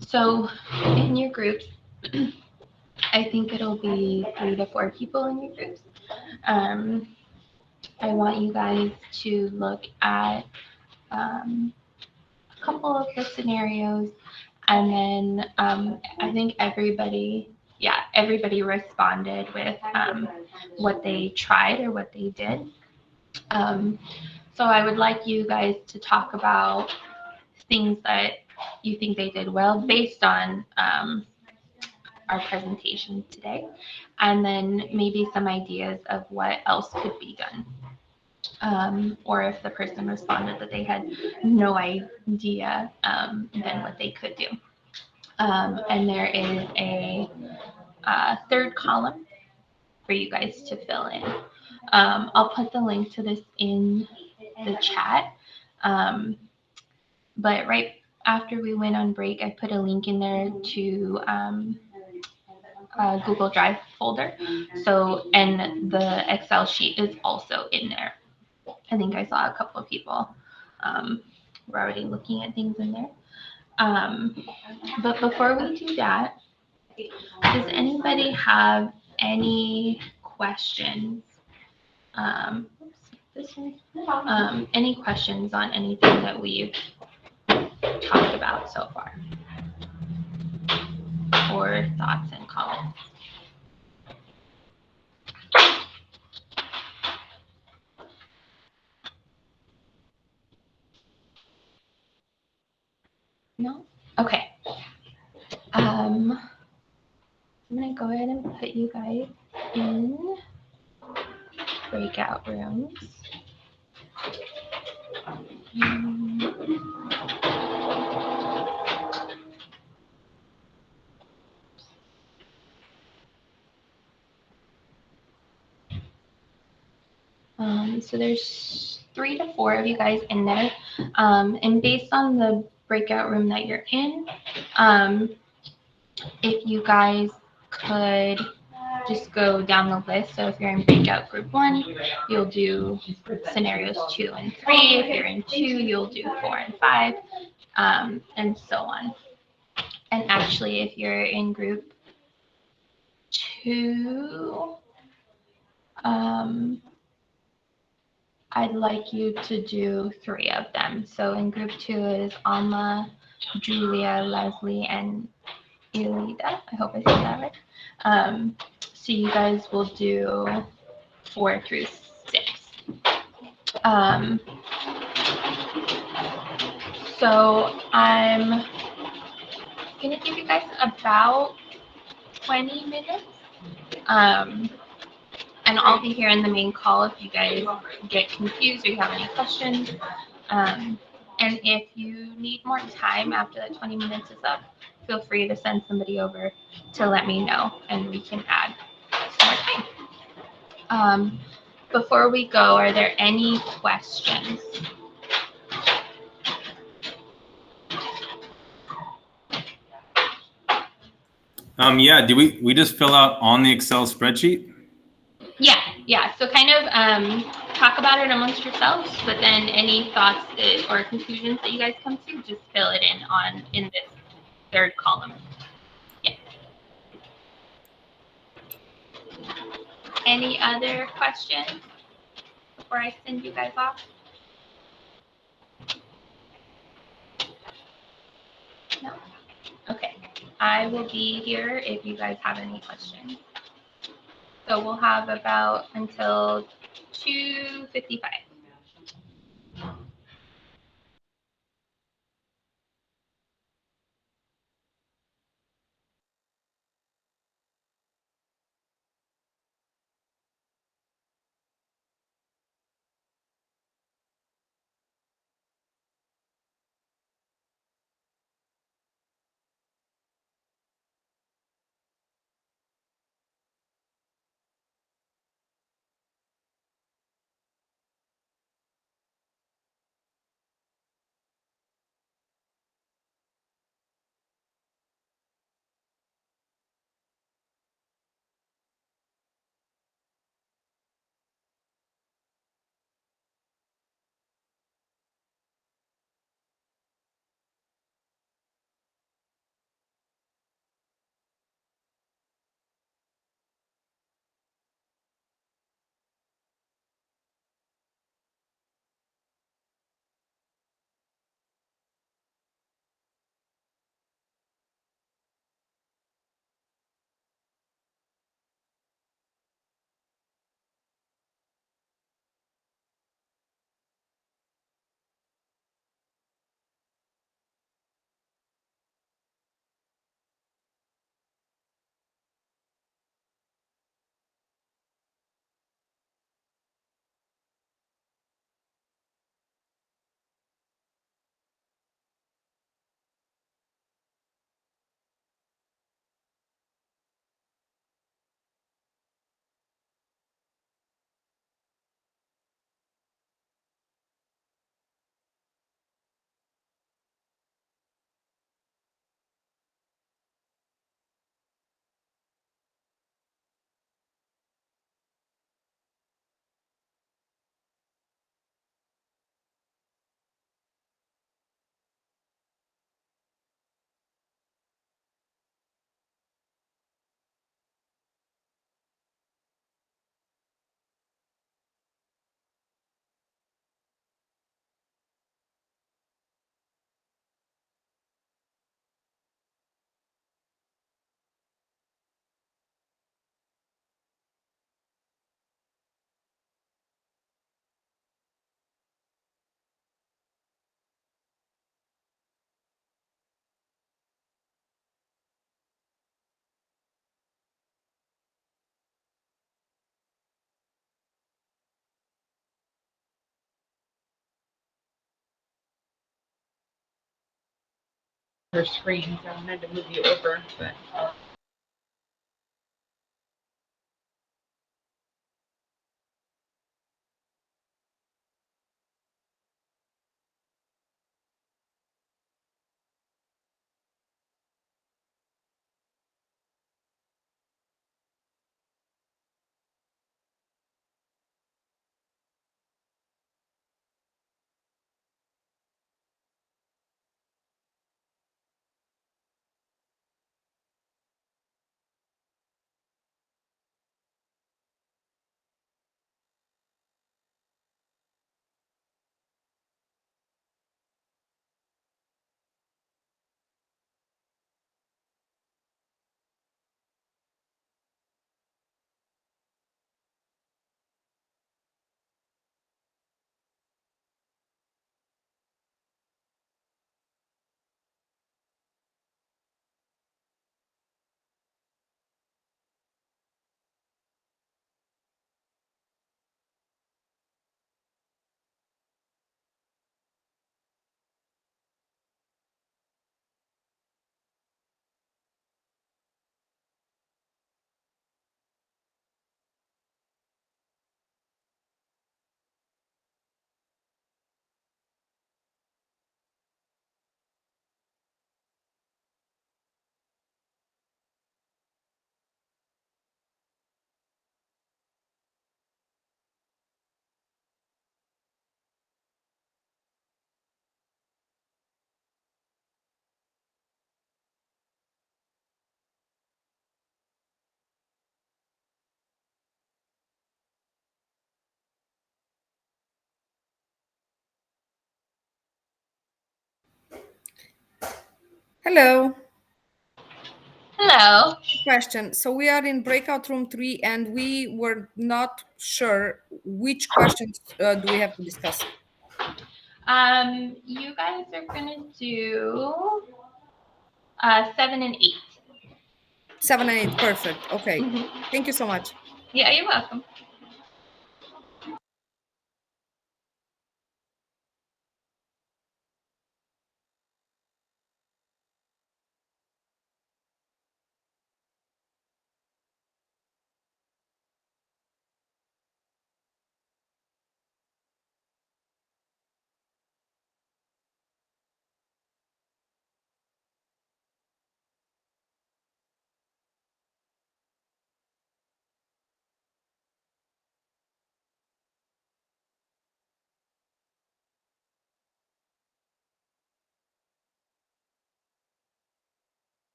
So in your groups, I think it'll be 3 to 4 people in your groups. I want you guys to look at a couple of the scenarios, and then I think everybody responded with what they tried or what they did. So I would like you guys to talk about things that you think they did well based on our presentation today, and then maybe some ideas of what else could be done. Or if the person responded that they had no idea, then what they could do. And there is a third column for you guys to fill in. I'll put the link to this in the chat. But right after we went on break, I put a link in there to a Google Drive folder. So, and the Excel sheet is also in there. I think I saw a couple of people were already looking at things in there. But before we do that, does anybody have any questions? Any questions on anything that we've talked about so far? Or thoughts and comments? No? Okay. I'm going to go ahead and put you guys in breakout rooms. So there's 3 to 4 of you guys in there. And based on the breakout room that you're in, if you guys could just go down the list. So if you're in breakout group 1, you'll do scenarios 2 and 3. If you're in 2, you'll do 4 and 5, and so on. And actually, if you're in group 2, I'd like you to do 3 of them. So in group 2 is Alma, Julia, Leslie, and Elida. I hope I said that right. So you guys will do 4 through 6. So I'm going to give you guys about 20 minutes. And I'll be here in the main call if you guys get confused or you have any questions. And if you need more time after that 20 minutes is up, feel free to send somebody over to let me know, and we can add some more time. Before we go, are there any questions? Yeah, do we just fill out on the Excel spreadsheet? Yeah. So kind of talk about it amongst yourselves, but then any thoughts or conclusions that you guys come to, just fill it in this third column. Yeah. Any other questions before I send you guys off? No? Okay. I will be here if you guys have any questions. So we'll have about until 2:55. Her screen, so I had to move you over, but. Hello. Hello. Question. So we are in breakout room 3 and we were not sure which questions do we have to discuss. You guys are gonna do 7 and 8. 7 and 8. Perfect. Okay. Thank you so much. Yeah, you're welcome.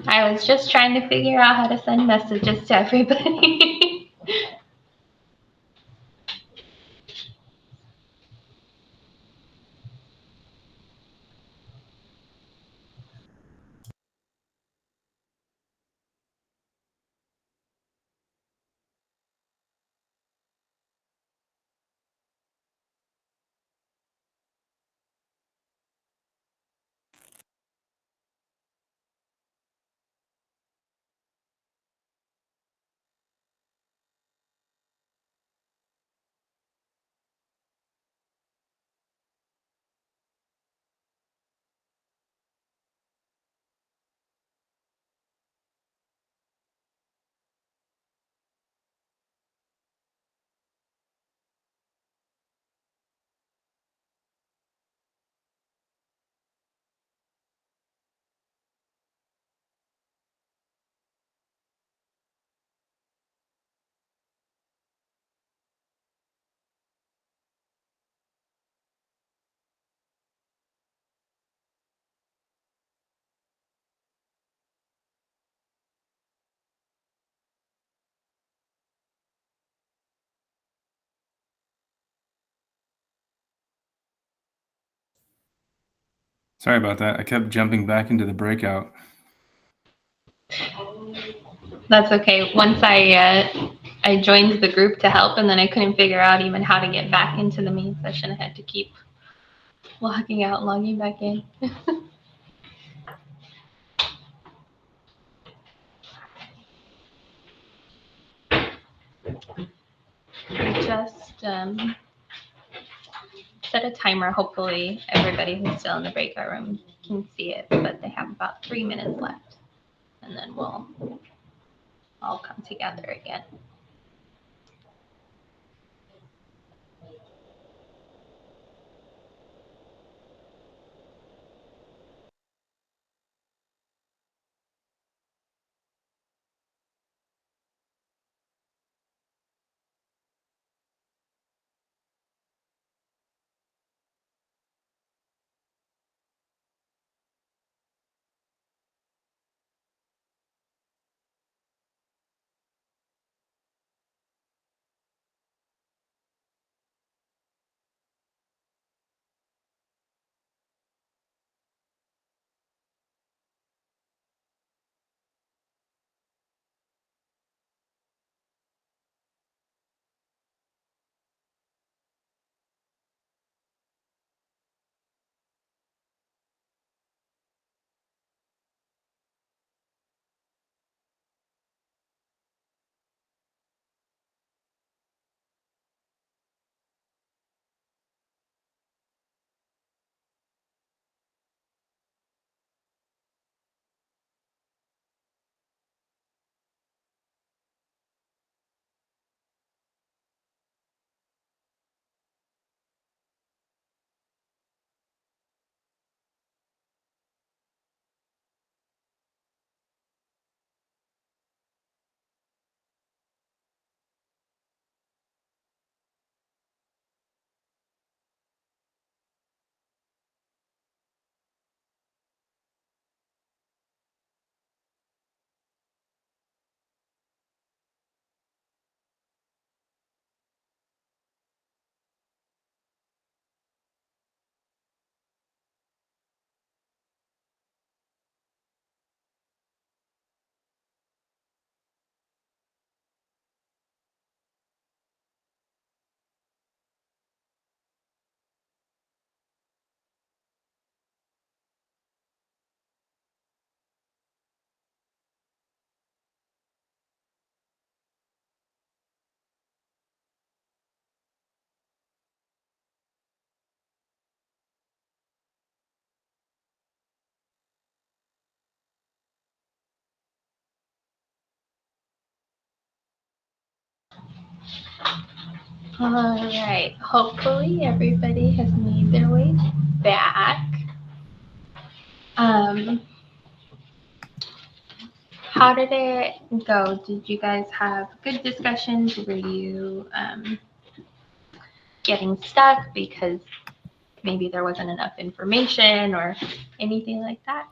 I was just trying to figure out how to send messages to everybody. Sorry about that. I kept jumping back into the breakout. That's okay. Once I joined the group to help, and then I couldn't figure out even how to get back into the main session. I had to keep logging out, logging back in. I just set a timer. Hopefully everybody who's still in the breakout room can see it, but they have about 3 minutes left, and then we'll all come together again. All right. Hopefully everybody has made their way back. How did it go? Did you guys have good discussions? Were you getting stuck because maybe there wasn't enough information or anything like that?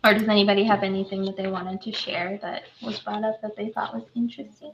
Or does anybody have anything that they wanted to share that was brought up that they thought was interesting?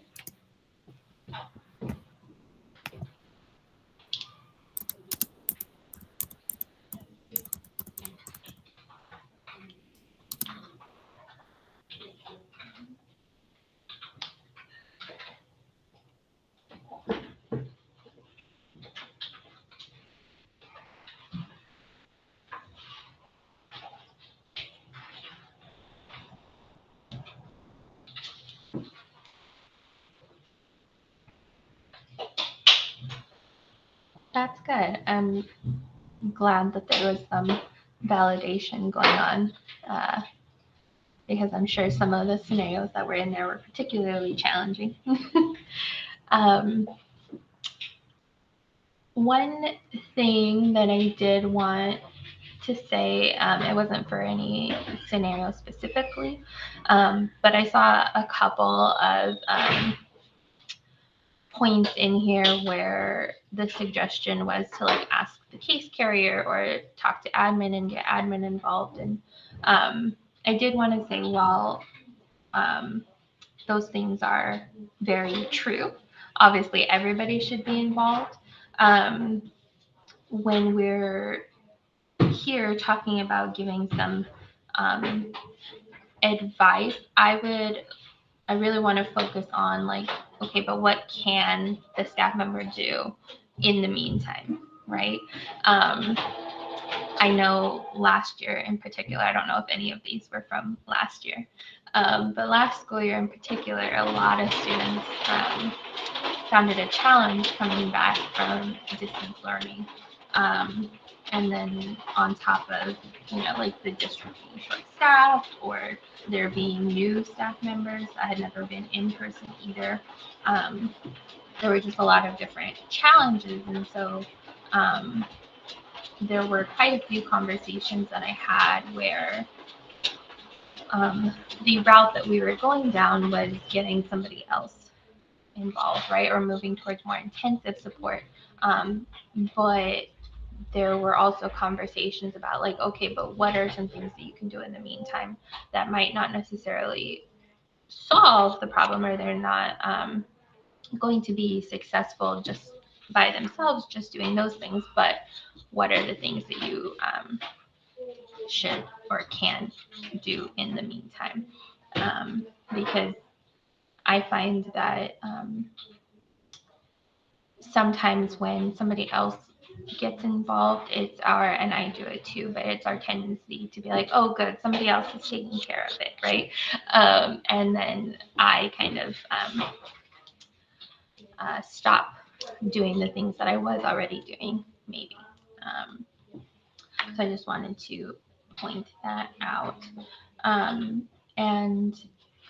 That's good. I'm glad that there was some validation going on, because I'm sure some of the scenarios that were in there were particularly challenging. One thing that I did want to say, it wasn't for any scenario specifically, but I saw a couple of points in here where the suggestion was to like ask the case carrier or talk to admin and get admin involved. And I did want to say, while those things are very true, obviously everybody should be involved. When we're here talking about giving some advice, I really want to focus on like, okay, but what can the staff member do in the meantime, right? I know last year in particular, I don't know if any of these were from last year, but last school year in particular, a lot of students found it a challenge coming back from distance learning. And then on top of, like the district being short-staffed or there being new staff members that had never been in person either. There were just a lot of different challenges. And so there were quite a few conversations that I had where the route that we were going down was getting somebody else involved, right? Or moving towards more intensive support. But there were also conversations about like, okay, but what are some things that you can do in the meantime that might not necessarily solve the problem, or they're not going to be successful just by themselves, just doing those things, but what are the things that you should or can do in the meantime? Because I find that sometimes when somebody else gets involved, and I do it too, but it's our tendency to be like, oh, good, somebody else is taking care of it, right? And then I kind of stop doing the things that I was already doing, maybe. So I just wanted to point that out. And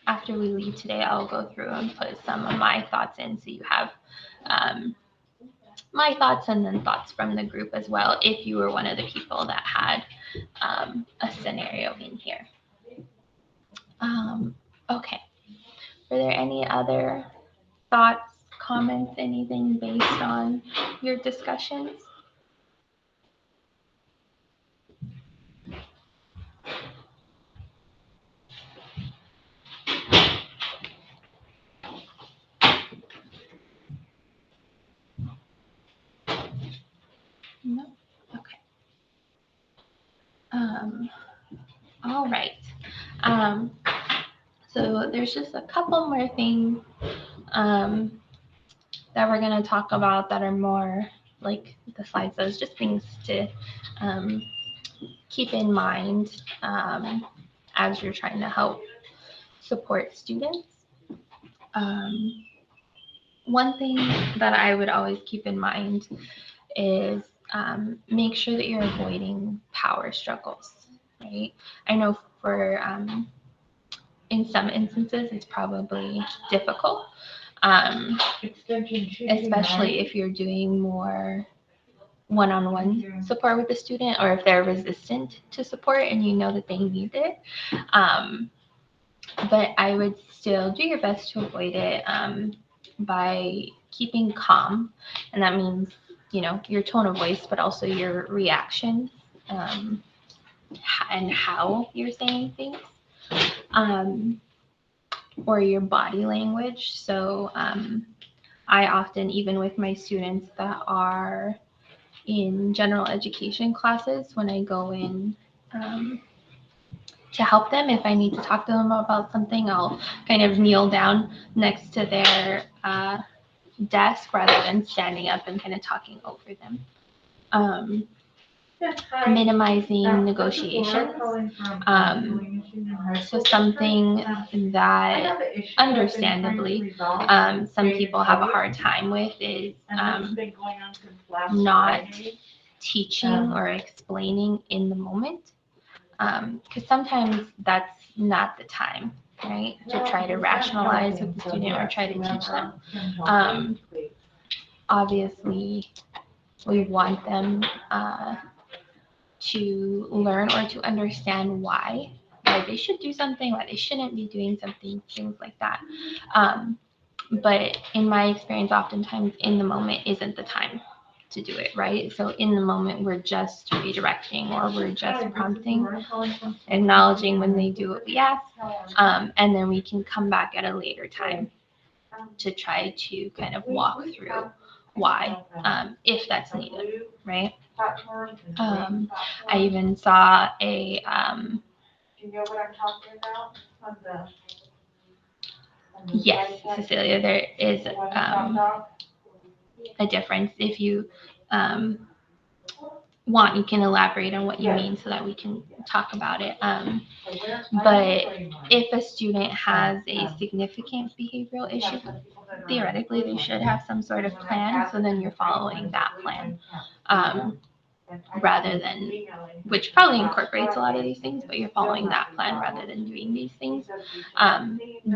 after we leave today, I'll go through and put some of my thoughts in, so you have my thoughts and then thoughts from the group as well, if you were one of the people that had a scenario in here. Okay. Were there any other thoughts, comments, anything based on your discussions? No? Okay. All right. So there's just a couple more things that we're going to talk about that are more like the slide says, just things to keep in mind as you're trying to help support students. One thing that I would always keep in mind is make sure that you're avoiding power struggles, right? I know for in some instances it's probably difficult, especially if you're doing more one-on-one support with the student, or if they're resistant to support and you know that they need it. But I would still do your best to avoid it by keeping calm. And that means your tone of voice, but also your reaction, and how you're saying things, or your body language. So I often, even with my students that are in general education classes, when I go in to help them, if I need to talk to them about something, I'll kind of kneel down next to their desk rather than standing up and kind of talking over them. Minimizing negotiations. So something that understandably some people have a hard time with is not teaching or explaining in the moment, because sometimes that's not the time, right, to try to rationalize with the student or try to teach them. Obviously, we want them to learn or to understand why they should do something, why they shouldn't be doing something, things like that. But in my experience, oftentimes in the moment isn't the time to do it, right? So in the moment, we're just redirecting or we're just prompting, acknowledging when they do what we ask, and then we can come back at a later time to try to kind of walk through why, if that's needed, right? I even saw a Do you know what I'm talking about? yes, Cecilia, there is a difference. If you want, you can elaborate on what you mean so that we can talk about it. But if a student has a significant behavioral issue, theoretically they should have some sort of plan, so then you're following that plan, rather than, which probably incorporates a lot of these things, but you're following that plan rather than doing these things.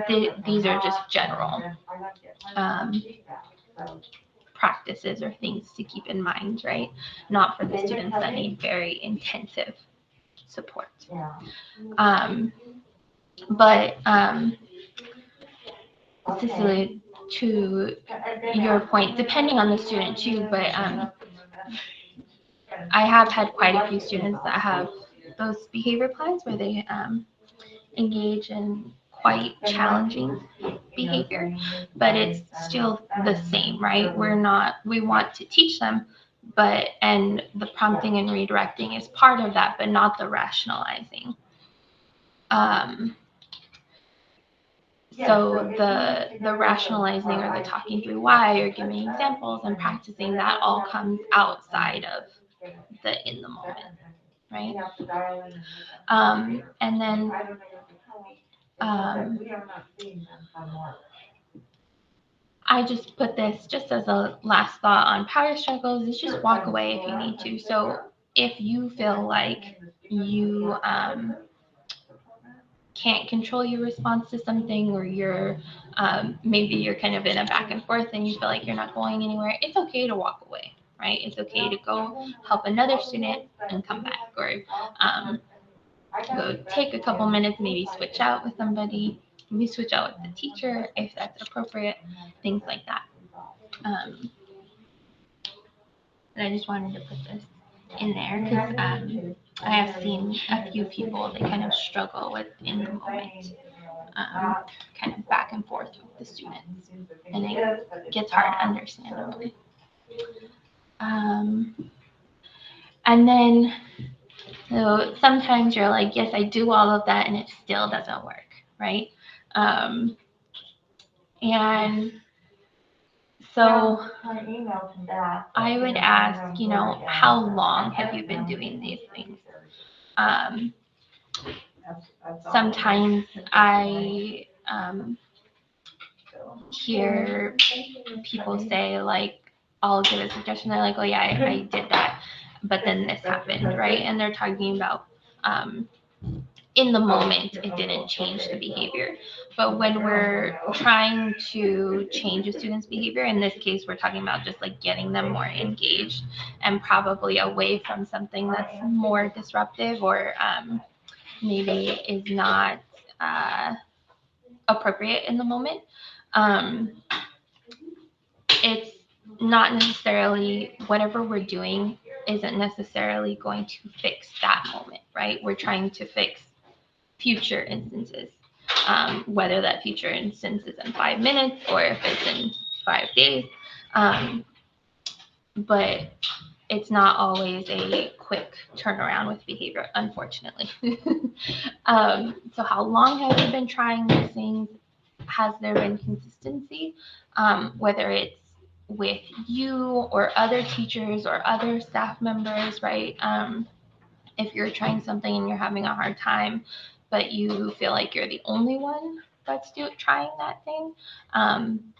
These are just general practices or things to keep in mind, right? Not for the students that need very intensive support. But Cecilia, to your point, depending on the student too, but I have had quite a few students that have those behavior plans where they engage in quite challenging behavior, but it's still the same, right? We want to teach them, and the prompting and redirecting is part of that, but not the rationalizing. So the rationalizing or the talking through why or giving examples and practicing that all comes outside of the in the moment, right? And then I just put this just as a last thought on power struggles is just walk away if you need to. So if you feel like you can't control your response to something, or maybe you're kind of in a back and forth and you feel like you're not going anywhere, it's okay to walk away, right? It's okay to go help another student and come back, or go take a couple minutes, maybe switch out with somebody, maybe switch out with the teacher if that's appropriate, things like that. And I just wanted to put this in there because I have seen a few people that kind of struggle with in the moment, kind of back and forth with the students, and it gets hard, understandably. And then, so sometimes you're like, yes, I do all of that, and it still doesn't work, right? And so I would ask, how long have you been doing these things? Sometimes I hear people say, like, I'll give a suggestion. They're like, oh yeah, I did that, but then this happened, right? And they're talking about in the moment, it didn't change the behavior. But when we're trying to change a student's behavior, in this case, we're talking about just like getting them more engaged and probably away from something that's more disruptive or maybe is not appropriate in the moment. It's not necessarily whatever we're doing isn't necessarily going to fix that moment, right? We're trying to fix future instances, whether that future instance is in 5 minutes or if it's in 5 days. But it's not always a quick turnaround with behavior, unfortunately. So how long have you been trying these things? Has there been consistency? Whether it's with you or other teachers or other staff members, right? If you're trying something and you're having a hard time, but you feel like you're the only one that's trying that thing,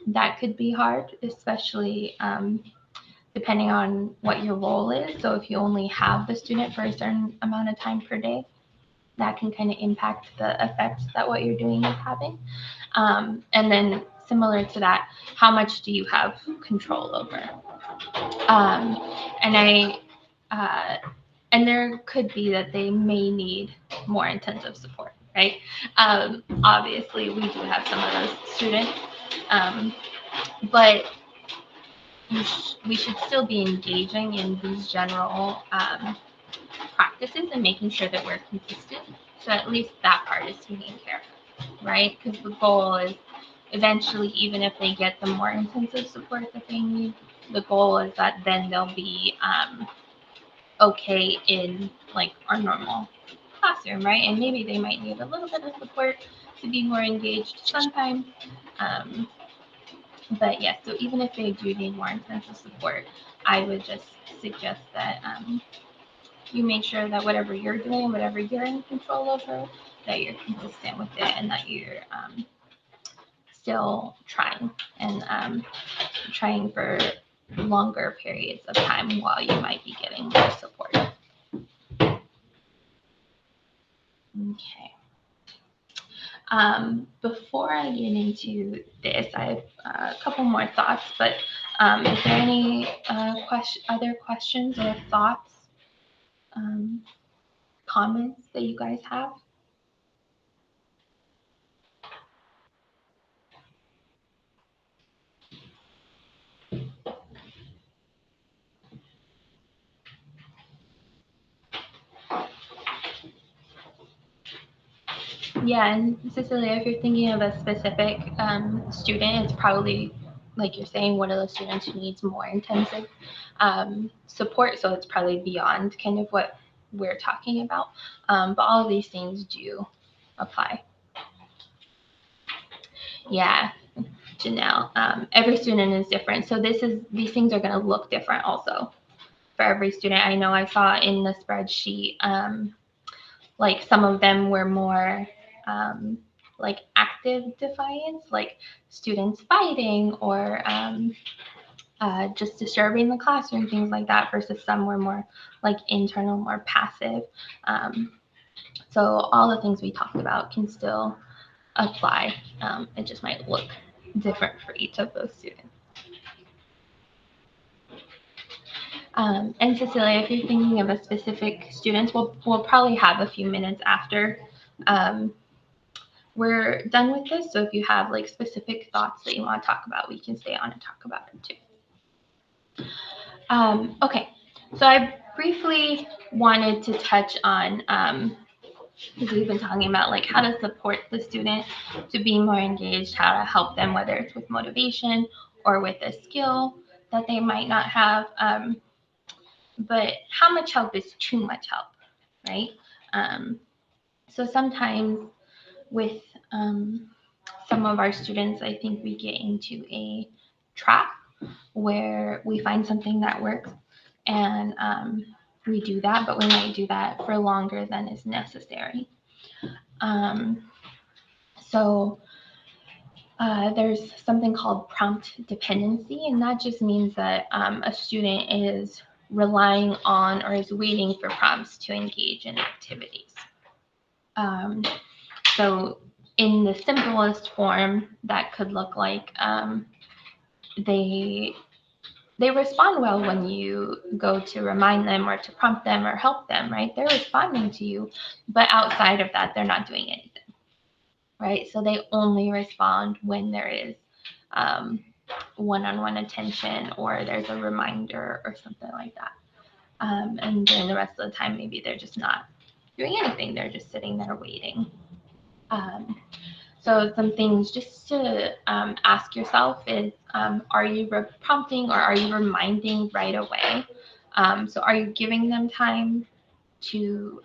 that could be hard, especially depending on what your role is. So if you only have the student for a certain amount of time per day, that can kind of impact the effects that what you're doing is having. And then similar to that, how much do you have control over? And there could be that they may need more intensive support, right? Obviously, we do have some of those students, but we should still be engaging in these general practices and making sure that we're consistent. So at least that part is taken care of, right? Because the goal is eventually, even if they get the more intensive support that they need, the goal is that then they'll be okay in like our normal classroom, right? And maybe they might need a little bit of support to be more engaged sometimes. But yes, so even if they do need more intensive support, I would just suggest that you make sure that whatever you're doing, whatever you're in control over, that you're consistent with it and that you're still trying and trying for longer periods of time while you might be getting more support. Okay. Before I get into this, I have a couple more thoughts, but is there any other questions or thoughts, comments that you guys have? Yeah, and Cecilia, if you're thinking of a specific student, it's probably, like you're saying, one of those students who needs more intensive support. So it's probably beyond kind of what we're talking about. But all of these things do apply. Yeah, Janelle. Every student is different. So these things are going to look different also for every student. I know I saw in the spreadsheet, like some of them were more like active defiance, like students fighting or just disturbing the classroom, things like that, versus some were more like internal, more passive. So all the things we talked about can still apply. It just might look different for each of those students. And Cecilia, if you're thinking of a specific student, we'll probably have a few minutes after we're done with this. So if you have like specific thoughts that you want to talk about, we can stay on and talk about it too. Okay, so I briefly wanted to touch on, because we've been talking about like how to support the student to be more engaged, how to help them, whether it's with motivation or with a skill that they might not have. But how much help is too much help, right? So sometimes with some of our students, I think we get into a trap where we find something that works and we do that, but we might do that for longer than is necessary. So there's something called prompt dependency, and that just means that a student is relying on or is waiting for prompts to engage in activities. So in the simplest form, that could look like they respond well when you go to remind them or to prompt them or help them, right? They're responding to you, but outside of that, they're not doing anything, right? So they only respond when there is one-on-one attention, or there's a reminder or something like that. And during the rest of the time, maybe they're just not doing anything. They're just sitting there waiting. So some things just to ask yourself is, are you prompting or are you reminding right away? So are you giving them time to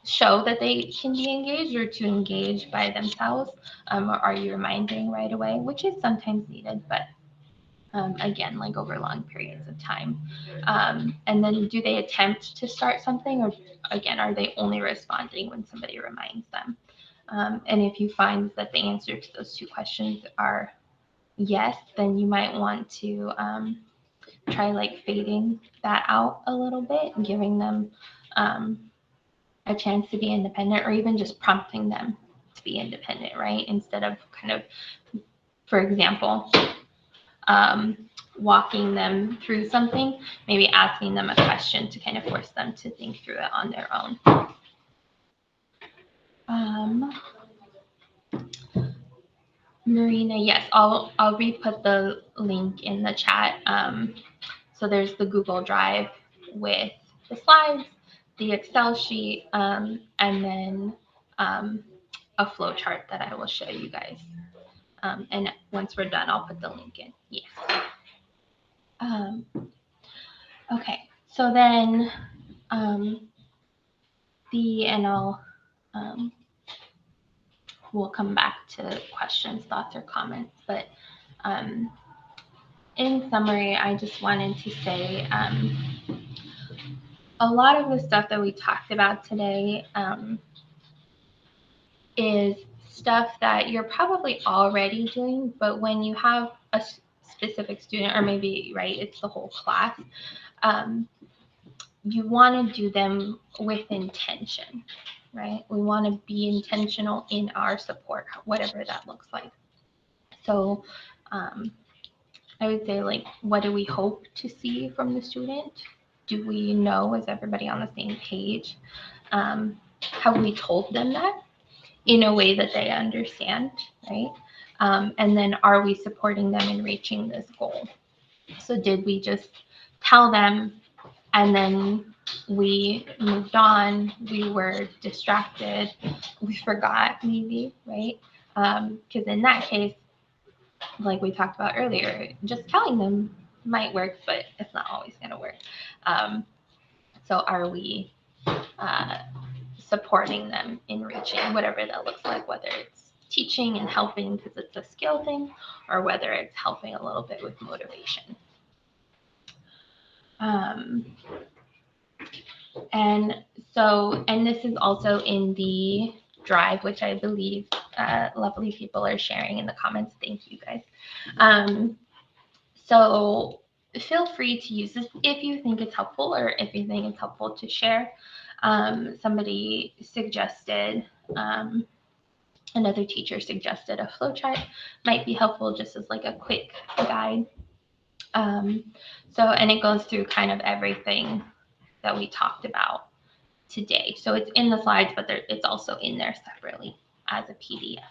show that they can be engaged or to engage by themselves? Or are you reminding right away, which is sometimes needed, but again, like over long periods of time. And then do they attempt to start something, or again, are they only responding when somebody reminds them? And if you find that the answer to those two questions are yes, then you might want to try like fading that out a little bit and giving them a chance to be independent, or even just prompting them to be independent, right? Instead of kind of, for example, walking them through something, maybe asking them a question to kind of force them to think through it on their own. Marina, yes, I'll re-put the link in the chat. So there's the Google Drive with the slides, the Excel sheet, and then a flow chart that I will show you guys. And once we're done, I'll put the link in. Yes. Okay, so then we'll come back to questions, thoughts, or comments. But in summary, I just wanted to say a lot of the stuff that we talked about today is stuff that you're probably already doing, but when you have a specific student, or maybe, right, it's the whole class, you want to do them with intention, right? We want to be intentional in our support, whatever that looks like. So I would say, like, what do we hope to see from the student? Do we know, is everybody on the same page? Have we told them that in a way that they understand, right? And then are we supporting them in reaching this goal? So did we just tell them and then we moved on, we were distracted, we forgot maybe, right? Because in that case, like we talked about earlier, just telling them might work, but it's not always going to work. So are we supporting them in reaching whatever that looks like, whether it's teaching and helping because it's a skill thing, or whether it's helping a little bit with motivation. And this is also in the drive, which I believe lovely people are sharing in the comments. Thank you guys. So feel free to use this if you think it's helpful, or if you think it's helpful to share. Somebody suggested, another teacher suggested a flowchart might be helpful just as like a quick guide. And it goes through kind of everything that we talked about today. So it's in the slides, but it's also in there separately as a PDF.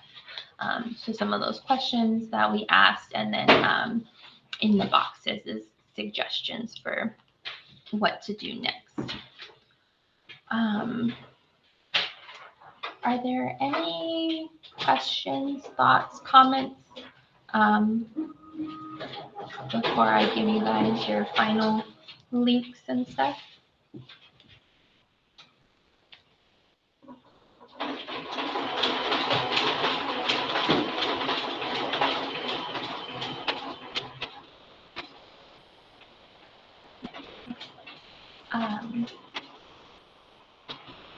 So some of those questions that we asked, and then in the boxes is suggestions for what to do next. Are there any questions, thoughts, comments before I give you guys your final links and stuff?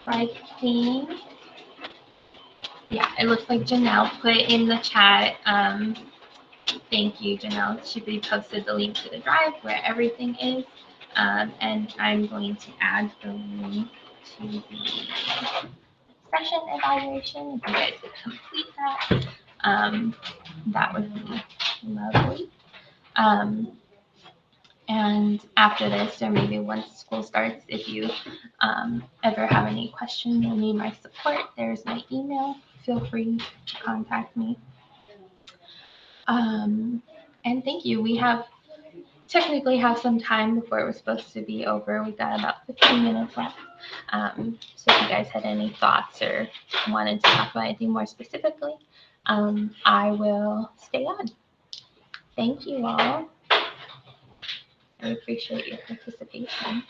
I think, yeah, it looks like Janelle put in the chat. Thank you, Janelle. She posted the link to the drive where everything is. And I'm going to add the link to the session evaluation. If you guys could complete that, that would be lovely. And after this, or maybe once school starts, if you ever have any questions or need my support, there's my email. Feel free to contact me. And thank you. We technically have some time before it was supposed to be over. We got about 15 minutes left. So if you guys had any thoughts or wanted to talk about anything more specifically, I will stay on. Thank you all. I appreciate your participation.